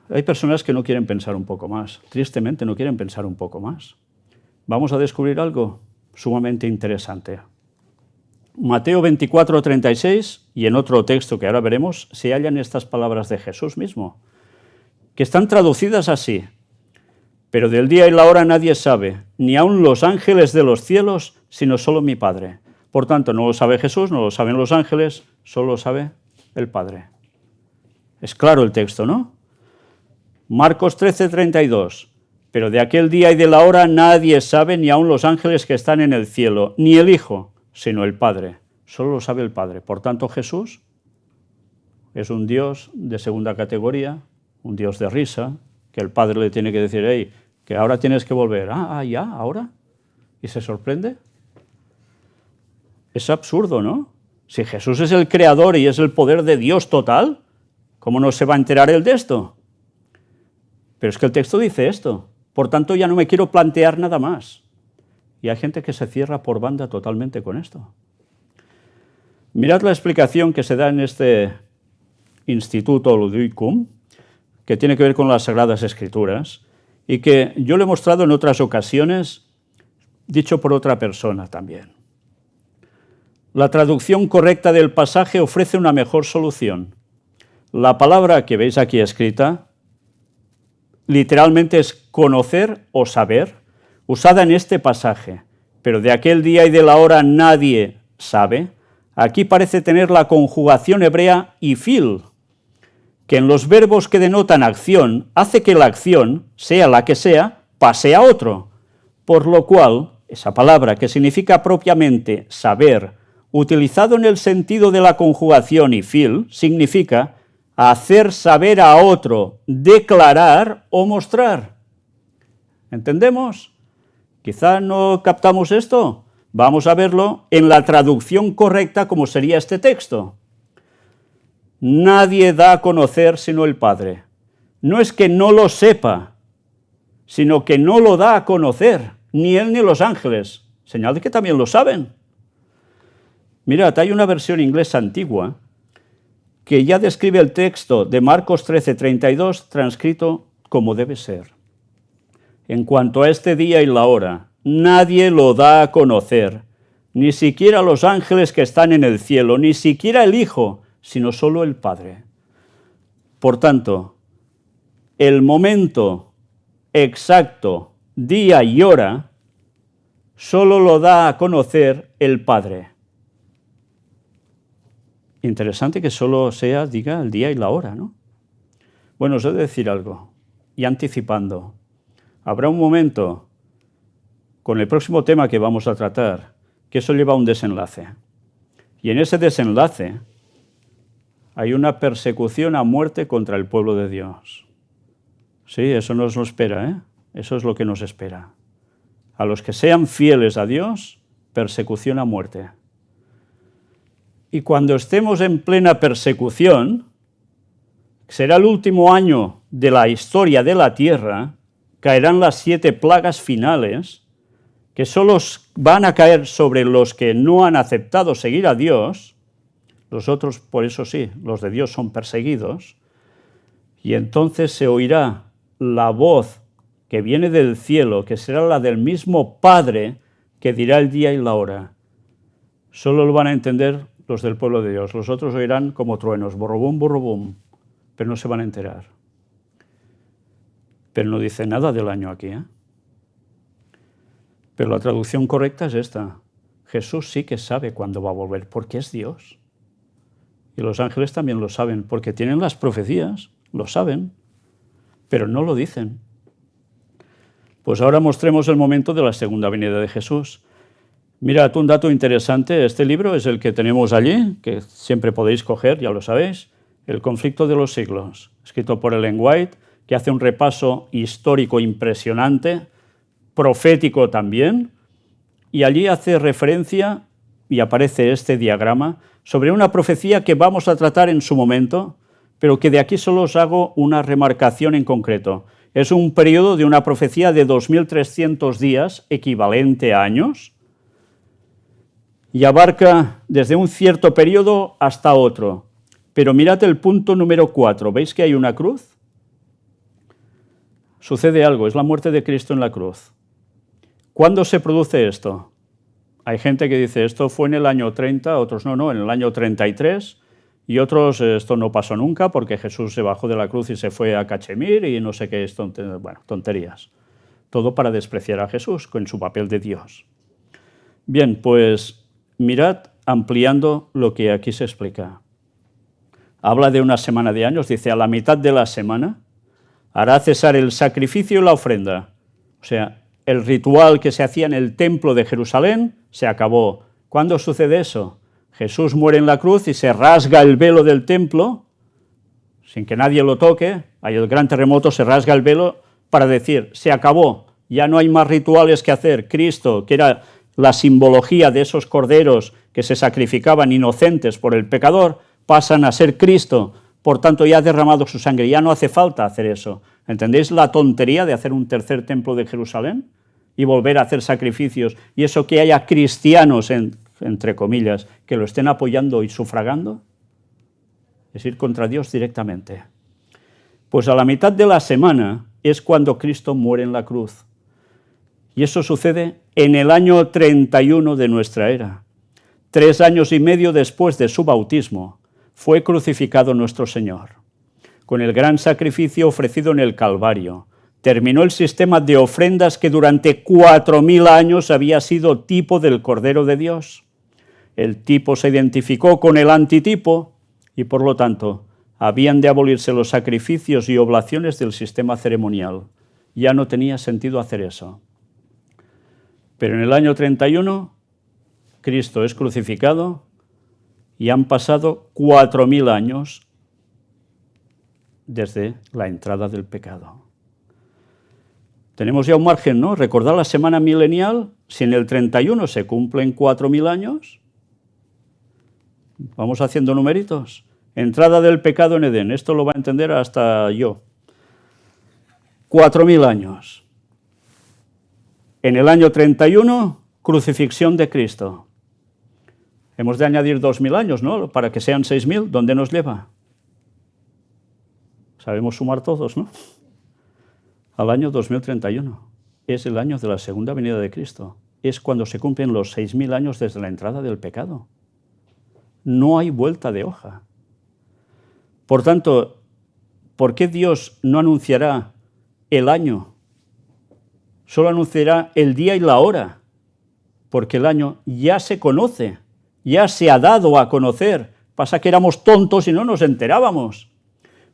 S2: Hay personas que no quieren pensar un poco más, tristemente no quieren pensar un poco más. Vamos a descubrir algo sumamente interesante. Mateo 24, 36, y en otro texto que ahora veremos, se hallan estas palabras de Jesús mismo, que están traducidas así: pero del día y la hora nadie sabe, ni aun los ángeles de los cielos, sino solo mi Padre. Por tanto, no lo sabe Jesús, no lo saben los ángeles, solo lo sabe el Padre. Es claro el texto, ¿no? Marcos 13, 32. Pero de aquel día y de la hora nadie sabe, ni aun los ángeles que están en el cielo, ni el Hijo, sino el Padre. Solo lo sabe el Padre. Por tanto, Jesús es un Dios de segunda categoría, un Dios de risa, que el Padre le tiene que decir, hey, que ahora tienes que volver. Ya, ahora. ¿Y se sorprende? Es absurdo, ¿no? Si Jesús es el creador y es el poder de Dios total, ¿cómo no se va a enterar él de esto? Pero es que el texto dice esto. Por tanto, ya no me quiero plantear nada más. Y hay gente que se cierra por banda totalmente con esto. Mirad la explicación que se da en este Instituto Ludwigum, que tiene que ver con las Sagradas Escrituras, y que yo lo he mostrado en otras ocasiones, dicho por otra persona también. La traducción correcta del pasaje ofrece una mejor solución. La palabra que veis aquí escrita, literalmente es conocer o saber, usada en este pasaje, pero de aquel día y de la hora nadie sabe. Aquí parece tener la conjugación hebrea ifil, que en los verbos que denotan acción hace que la acción, sea la que sea, pase a otro, por lo cual esa palabra que significa propiamente saber, utilizado en el sentido de la conjugación ifil, significa hacer saber a otro, declarar o mostrar. ¿Entendemos? Quizá no captamos esto. Vamos a verlo en la traducción correcta como sería este texto. Nadie da a conocer sino el Padre. No es que no lo sepa, sino que no lo da a conocer, ni él ni los ángeles. Señal de que también lo saben. Mirad, hay una versión inglesa antigua que ya describe el texto de Marcos 13, 32, transcrito como debe ser. En cuanto a este día y la hora, nadie lo da a conocer, ni siquiera los ángeles que están en el cielo, ni siquiera el Hijo, sino solo el Padre. Por tanto, el momento exacto, día y hora, solo lo da a conocer el Padre. Interesante que solo diga el día y la hora, ¿no? Bueno, os he de decir algo, y anticipando. habrá un momento con el próximo tema que vamos a tratar, que eso lleva a un desenlace. Y en ese desenlace hay una persecución a muerte contra el pueblo de Dios. Sí, eso nos lo espera, ¿eh? Eso es lo que nos espera. A los que sean fieles a Dios, persecución a muerte. Y cuando estemos en plena persecución, será el último año de la historia de la tierra, caerán las 7 plagas finales, que solo van a caer sobre los que no han aceptado seguir a Dios. Los otros, por eso sí, los de Dios son perseguidos. Y entonces se oirá la voz que viene del cielo, que será la del mismo Padre, que dirá el día y la hora. Solo lo van a entender los del pueblo de Dios. Los otros oirán como truenos, borrobum, pero no se van a enterar. Pero no dice nada del año aquí, ¿eh? Pero la traducción correcta es esta. Jesús sí que sabe cuándo va a volver, porque es Dios. Y los ángeles también lo saben, porque tienen las profecías, lo saben, pero no lo dicen. Pues ahora mostremos el momento de la segunda venida de Jesús. Mirad, un dato interesante, este libro es el que tenemos allí, que siempre podéis coger, ya lo sabéis, El conflicto de los siglos, escrito por Ellen White, que hace un repaso histórico impresionante, profético también, y allí hace referencia, y aparece este diagrama, sobre una profecía que vamos a tratar en su momento, pero que de aquí solo os hago una remarcación en concreto. Es un periodo de una profecía de 2.300 días, equivalente a años, y abarca desde un cierto periodo hasta otro. Pero mirad el punto número 4, ¿veis que hay una cruz? Sucede algo, es la muerte de Cristo en la cruz. ¿Cuándo se produce esto? Hay gente que dice, esto fue en el año 30, otros no, en el año 33, y otros, esto no pasó nunca porque Jesús se bajó de la cruz y se fue a Cachemir y no sé qué, tonterías. Todo para despreciar a Jesús con su papel de Dios. Bien, pues mirad ampliando lo que aquí se explica. Habla de una semana de años, dice, a la mitad de la semana hará cesar el sacrificio y la ofrenda. O sea, el ritual que se hacía en el templo de Jerusalén se acabó. ¿Cuándo sucede eso? Jesús muere en la cruz y se rasga el velo del templo, sin que nadie lo toque, hay el gran terremoto, se rasga el velo para decir, se acabó, ya no hay más rituales que hacer. Cristo, que era la simbología de esos corderos que se sacrificaban inocentes por el pecador, pasan a ser Cristo, por tanto ya ha derramado su sangre, ya no hace falta hacer eso. ¿Entendéis la tontería de hacer un tercer templo de Jerusalén y volver a hacer sacrificios? Y eso que haya cristianos, entre comillas, que lo estén apoyando y sufragando, es ir contra Dios directamente. Pues a la mitad de la semana es cuando Cristo muere en la cruz. Y eso sucede en el año 31 de nuestra era. 3 años y medio después de su bautismo, fue crucificado nuestro Señor. Con el gran sacrificio ofrecido en el Calvario, terminó el sistema de ofrendas que durante 4.000 años había sido tipo del Cordero de Dios. El tipo se identificó con el antitipo y, por lo tanto, habían de abolirse los sacrificios y oblaciones del sistema ceremonial. Ya no tenía sentido hacer eso. Pero en el año 31, Cristo es crucificado y han pasado 4.000 años desde la entrada del pecado. Tenemos ya un margen, ¿no? Recordad la semana milenial, si en el 31 se cumplen 4.000 años, vamos haciendo numeritos. Entrada del pecado en Edén, esto lo va a entender hasta yo. 4.000 años. En el año 31, crucifixión de Cristo. Hemos de añadir 2.000 años, ¿no? Para que sean 6.000, ¿dónde nos lleva? Sabemos sumar todos, ¿no? Al año 2031. Es el año de la segunda venida de Cristo. Es cuando se cumplen los 6.000 años desde la entrada del pecado. No hay vuelta de hoja. Por tanto, ¿por qué Dios no anunciará el año? Solo anunciará el día y la hora, porque el año ya se conoce, ya se ha dado a conocer. Pasa que éramos tontos y no nos enterábamos.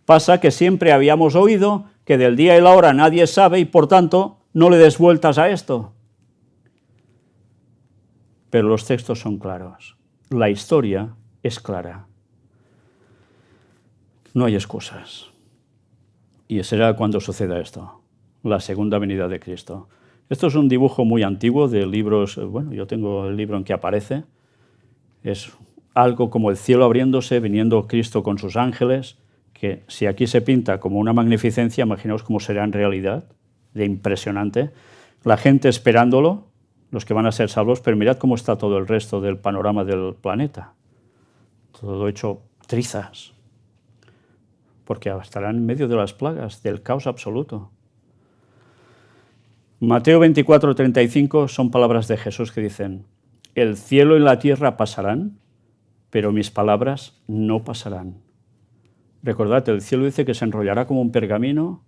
S2: Pasa que siempre habíamos oído que del día y la hora nadie sabe y por tanto no le des vueltas a esto. Pero los textos son claros. La historia es clara. No hay excusas. Y será cuando suceda esto, la segunda venida de Cristo. Esto es un dibujo muy antiguo de libros. Bueno, yo tengo el libro en que aparece. Es algo como el cielo abriéndose, viniendo Cristo con sus ángeles, que si aquí se pinta como una magnificencia, imaginaos cómo será en realidad, de impresionante. La gente esperándolo, los que van a ser salvos, pero mirad cómo está todo el resto del panorama del planeta. Todo hecho trizas, porque estarán en medio de las plagas, del caos absoluto. Mateo 24:35 son palabras de Jesús que dicen: el cielo y la tierra pasarán, pero mis palabras no pasarán. Recordad, el cielo dice que se enrollará como un pergamino,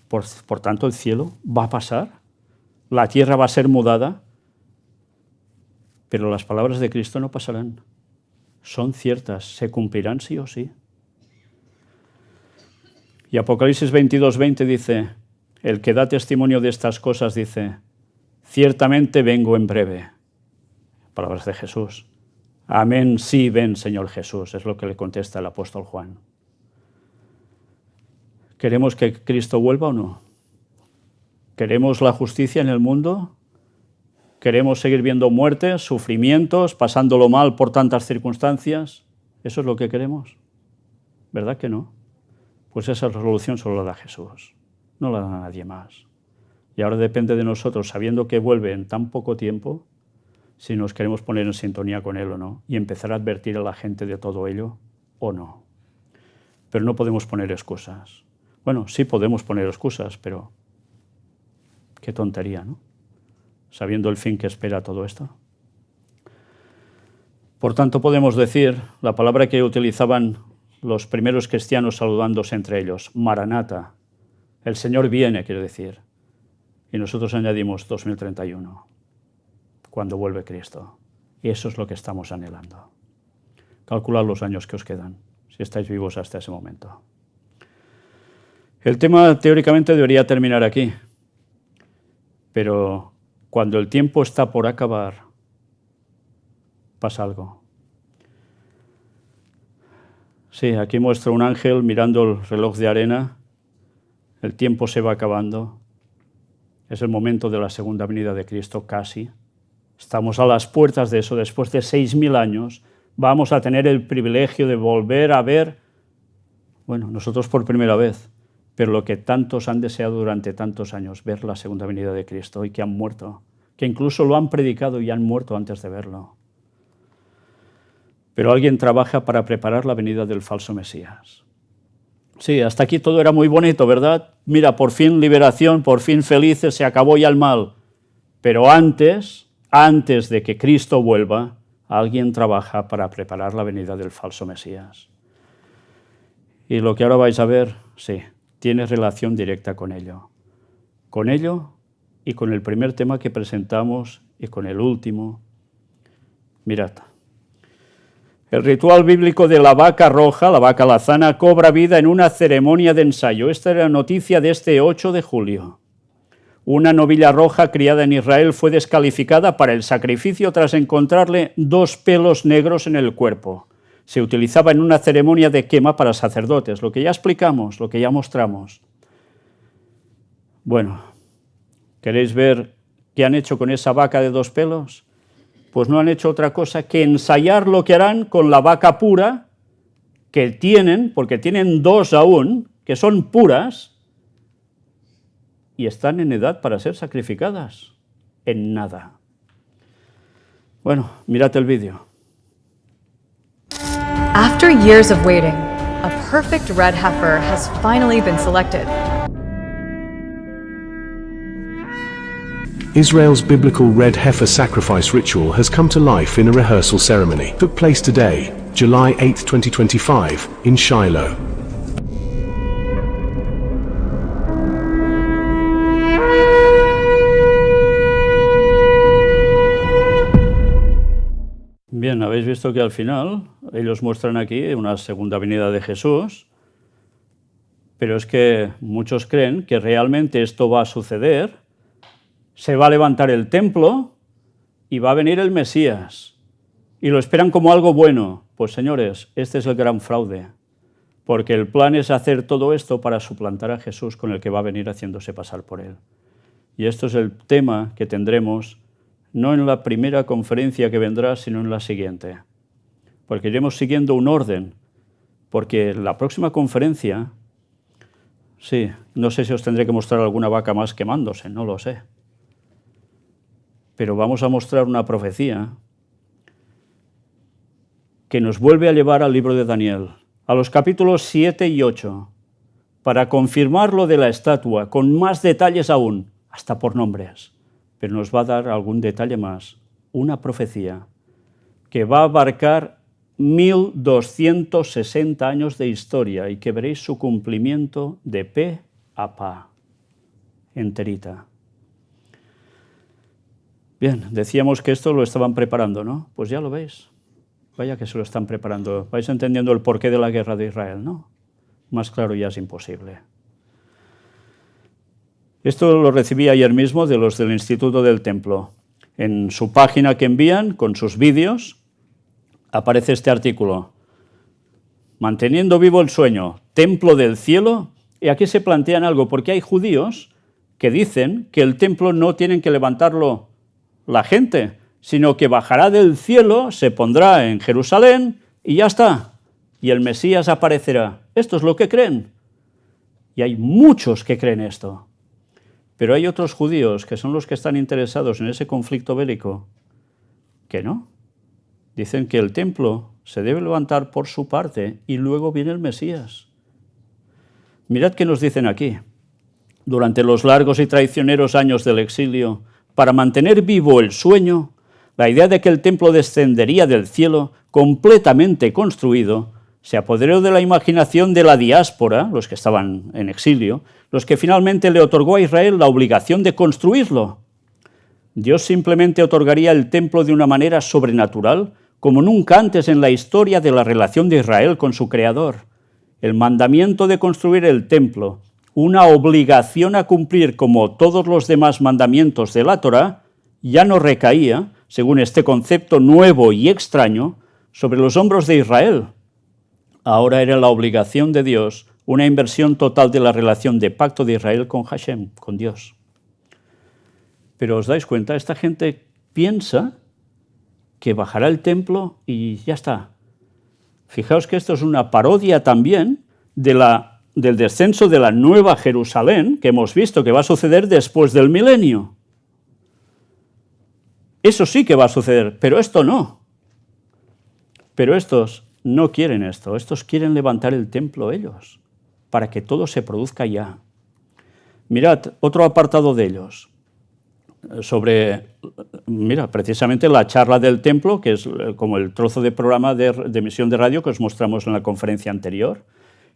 S2: por tanto el cielo va a pasar, la tierra va a ser mudada, pero las palabras de Cristo no pasarán. Son ciertas, se cumplirán sí o sí. Y Apocalipsis 22:20 dice: el que da testimonio de estas cosas dice: ciertamente vengo en breve. Palabras de Jesús. Amén, sí, ven, Señor Jesús, es lo que le contesta el apóstol Juan. ¿Queremos que Cristo vuelva o no? ¿Queremos la justicia en el mundo? ¿Queremos seguir viendo muertes, sufrimientos, pasándolo mal por tantas circunstancias? ¿Eso es lo que queremos? ¿Verdad que no? Pues esa resolución solo la da Jesús, no la da nadie más. Y ahora depende de nosotros, sabiendo que vuelve en tan poco tiempo, si nos queremos poner en sintonía con Él o no, y empezar a advertir a la gente de todo ello o no. Pero no podemos poner excusas. Bueno, sí podemos poner excusas, pero qué tontería, ¿no? Sabiendo el fin que espera todo esto. Por tanto, podemos decir la palabra que utilizaban los primeros cristianos saludándose entre ellos: Maranata, el Señor viene, quiere decir. Y nosotros añadimos 2031, cuando vuelve Cristo. Y eso es lo que estamos anhelando. Calculad los años que os quedan, si estáis vivos hasta ese momento. El tema teóricamente debería terminar aquí, pero cuando el tiempo está por acabar, pasa algo. Sí, aquí muestra un ángel mirando el reloj de arena. El tiempo se va acabando. Es el momento de la segunda venida de Cristo, casi. Estamos a las puertas de eso. Después de 6.000 años vamos a tener el privilegio de volver a ver, bueno, nosotros por primera vez, pero lo que tantos han deseado durante tantos años, ver la segunda venida de Cristo, y que han muerto, que incluso lo han predicado y han muerto antes de verlo. Pero alguien trabaja para preparar la venida del falso Mesías. Sí, hasta aquí todo era muy bonito, ¿verdad? Mira, por fin liberación, por fin felices, se acabó ya el mal. Pero antes de que Cristo vuelva, alguien trabaja para preparar la venida del falso Mesías. Y lo que ahora vais a ver, sí, tiene relación directa con ello. Con ello y con el primer tema que presentamos y con el último. Mirad. El ritual bíblico de la vaca roja, la vaca lazana, cobra vida en una ceremonia de ensayo. Esta era la noticia de este 8 de julio. Una novilla roja criada en Israel fue descalificada para el sacrificio tras encontrarle 2 pelos negros en el cuerpo. Se utilizaba en una ceremonia de quema para sacerdotes, lo que ya explicamos, lo que ya mostramos. Bueno, ¿queréis ver qué han hecho con esa vaca de 2 pelos? Pues no han hecho otra cosa que ensayar lo que harán con la vaca pura que tienen, porque tienen 2 aún, que son puras, y están en edad para ser sacrificadas. En nada. Bueno, mirad el vídeo.
S4: After years of waiting, a perfect red heifer has finally been selected.
S5: Israel's biblical red heifer sacrifice ritual has come to life in a rehearsal ceremony. It took place today, July 8, 2025, in Shiloh.
S2: Bien, habéis visto que al final ellos muestran aquí una segunda venida de Jesús, pero es que muchos creen que realmente esto va a suceder se va a levantar el templo y va a venir el Mesías. Y lo esperan como algo bueno. Pues señores, este es el gran fraude, porque el plan es hacer todo esto para suplantar a Jesús, con el que va a venir haciéndose pasar por él. Y esto es el tema que tendremos, no en la primera conferencia que vendrá, sino en la siguiente. Porque iremos siguiendo un orden, porque la próxima conferencia, sí, no sé si os tendré que mostrar alguna vaca más quemándose, no lo sé. Pero vamos a mostrar una profecía que nos vuelve a llevar al libro de Daniel, a los capítulos 7 y 8, para confirmar lo de la estatua, con más detalles aún, hasta por nombres. Pero nos va a dar algún detalle más, una profecía que va a abarcar 1260 años de historia y que veréis su cumplimiento de pe a pa, enterita. Bien, decíamos que esto lo estaban preparando, ¿no? Pues ya lo veis. Vaya que se lo están preparando. Vais entendiendo el porqué de la guerra de Israel, ¿no? Más claro ya es imposible. Esto lo recibí ayer mismo de los del Instituto del Templo. En su página que envían, con sus vídeos, aparece este artículo. Manteniendo vivo el sueño, templo del cielo. Y aquí se plantean algo, porque hay judíos que dicen que el templo no tienen que levantarlo la gente, sino que bajará del cielo, se pondrá en Jerusalén y ya está. Y el Mesías aparecerá. Esto es lo que creen. Y hay muchos que creen esto. Pero hay otros judíos, que son los que están interesados en ese conflicto bélico, que no. Dicen que el templo se debe levantar por su parte y luego viene el Mesías. Mirad qué nos dicen aquí. Durante los largos y traicioneros años del exilio, para mantener vivo el sueño, la idea de que el templo descendería del cielo, completamente construido, se apoderó de la imaginación de la diáspora, los que estaban en exilio, los que finalmente le otorgó a Israel la obligación de construirlo. Dios simplemente otorgaría el templo de una manera sobrenatural, como nunca antes en la historia de la relación de Israel con su Creador. El mandamiento de construir el templo, una obligación a cumplir como todos los demás mandamientos de la Torá, ya no recaía, según este concepto nuevo y extraño, sobre los hombros de Israel. Ahora era la obligación de Dios, una inversión total de la relación de pacto de Israel con Hashem, con Dios. Pero os dais cuenta, esta gente piensa que bajará el templo y ya está. Fijaos que esto es una parodia también del descenso de la Nueva Jerusalén, que hemos visto que va a suceder después del milenio. Eso sí que va a suceder, pero esto no. Pero estos no quieren esto, estos quieren levantar el templo ellos, para que todo se produzca ya. Mirad, otro apartado de ellos, precisamente la charla del templo, que es como el trozo de programa de emisión de radio que os mostramos en la conferencia anterior.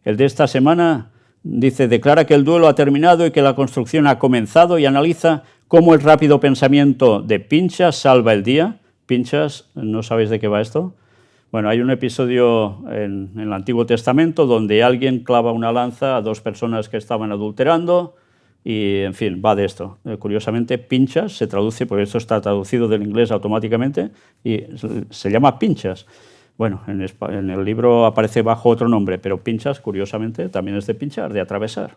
S2: El de esta semana dice, declara que el duelo ha terminado y que la construcción ha comenzado, y analiza cómo el rápido pensamiento de Pinchas salva el día. Pinchas, ¿no sabéis de qué va esto? Bueno, hay un episodio en el Antiguo Testamento donde alguien clava una lanza a dos personas que estaban adulterando y, en fin, va de esto. Curiosamente, Pinchas se traduce, porque esto está traducido del inglés automáticamente, y se llama Pinchas. Bueno, en el libro aparece bajo otro nombre, pero Pinchas, curiosamente, también es de pinchar, de atravesar.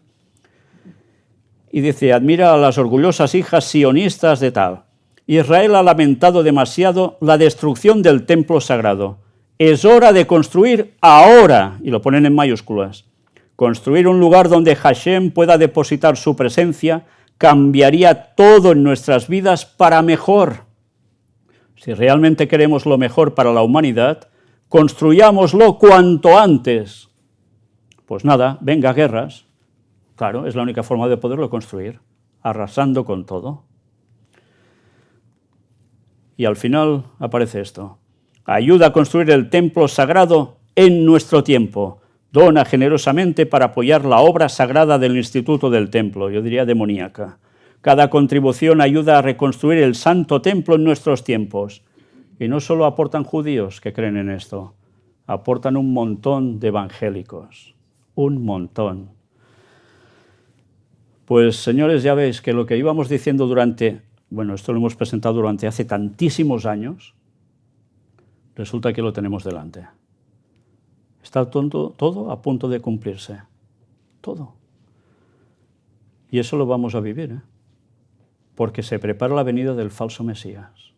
S2: Y dice, admira a las orgullosas hijas sionistas de tal. Israel ha lamentado demasiado la destrucción del templo sagrado. Es hora de construir ahora, y lo ponen en mayúsculas. Construir un lugar donde Hashem pueda depositar su presencia cambiaría todo en nuestras vidas para mejor. Si realmente queremos lo mejor para la humanidad, construyámoslo cuanto antes. Pues nada, venga, guerras. Claro, es la única forma de poderlo construir, arrasando con todo. Y al final aparece esto. Ayuda a construir el templo sagrado en nuestro tiempo. Dona generosamente para apoyar la obra sagrada del Instituto del Templo, yo diría demoníaca. Cada contribución ayuda a reconstruir el santo templo en nuestros tiempos. Y no solo aportan judíos que creen en esto, aportan un montón de evangélicos. Un montón. Pues, señores, ya veis que lo que íbamos diciendo durante bueno, esto lo hemos presentado durante hace tantísimos años, resulta que lo tenemos delante. Está todo a punto de cumplirse. Todo. Y eso lo vamos a vivir, ¿eh? Porque se prepara la venida del falso Mesías.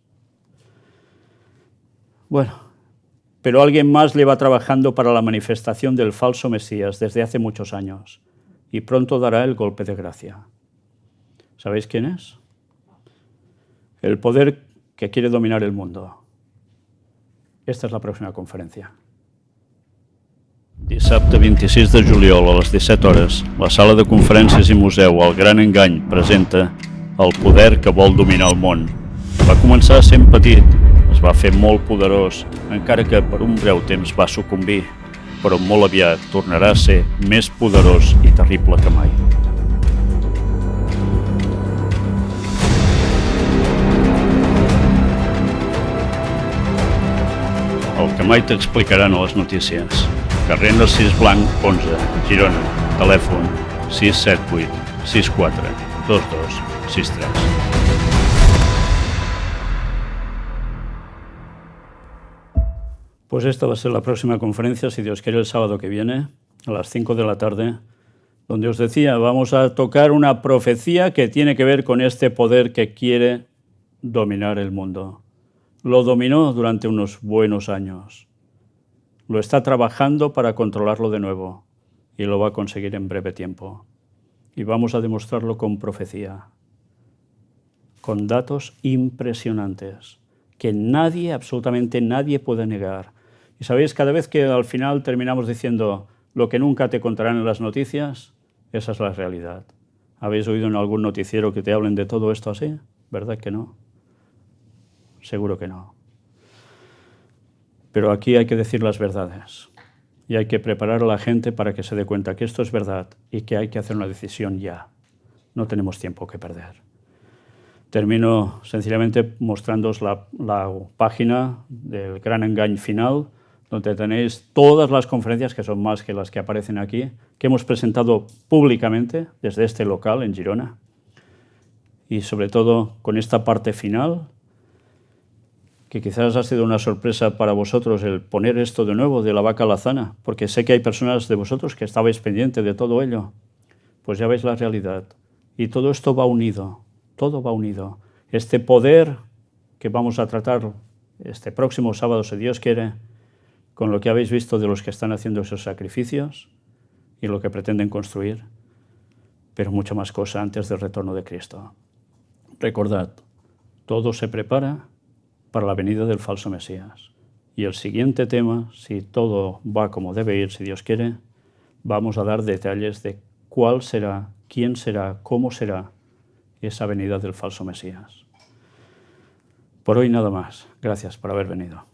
S2: Bueno, pero alguien más lleva trabajando para la manifestación del falso Mesías desde hace muchos años y pronto dará el golpe de gracia. ¿Sabéis quién es? El poder que quiere dominar el mundo. Esta es la próxima conferència.
S3: Dissabte 26 de juliol a les 17 hores, la sala de conferències i museu El Gran Engany presenta El poder que vol dominar el món. Va començar sent petit, es va fer molt poderós, encara que per un breu temps va sucumbir, però molt aviat tornarà a ser més poderós i terrible que mai. El que mai t'explicaran a les notícies. Carrer Narcís Blanc, 11, Girona. Telèfon 678 64 22 63.
S2: Pues esta va a ser la próxima conferencia, si Dios quiere, el sábado que viene, a las 5 de la tarde, donde os decía, vamos a tocar una profecía que tiene que ver con este poder que quiere dominar el mundo. Lo dominó durante unos buenos años. Lo está trabajando para controlarlo de nuevo y lo va a conseguir en breve tiempo. Y vamos a demostrarlo con profecía, con datos impresionantes que nadie, absolutamente nadie puede negar. Y sabéis, cada vez que al final terminamos diciendo lo que nunca te contarán en las noticias, esa es la realidad. ¿Habéis oído en algún noticiero que te hablen de todo esto así? ¿Verdad que no? Seguro que no. Pero aquí hay que decir las verdades y hay que preparar a la gente para que se dé cuenta que esto es verdad y que hay que hacer una decisión ya. No tenemos tiempo que perder. Termino sencillamente mostrándoos la página del Gran Engany Final, donde tenéis todas las conferencias, que son más que las que aparecen aquí, que hemos presentado públicamente desde este local en Girona. Y sobre todo con esta parte final, que quizás ha sido una sorpresa para vosotros el poner esto de nuevo de la vaca alazana, porque sé que hay personas de vosotros que estabais pendientes de todo ello. Pues ya veis la realidad. Y todo esto va unido, todo va unido. Este poder que vamos a tratar este próximo sábado, si Dios quiere, con lo que habéis visto de los que están haciendo esos sacrificios y lo que pretenden construir, pero mucha más cosa antes del retorno de Cristo. Recordad, todo se prepara para la venida del falso Mesías. Y el siguiente tema, si todo va como debe ir, si Dios quiere, vamos a dar detalles de cuál será, quién será, cómo será esa venida del falso Mesías. Por hoy nada más. Gracias por haber venido.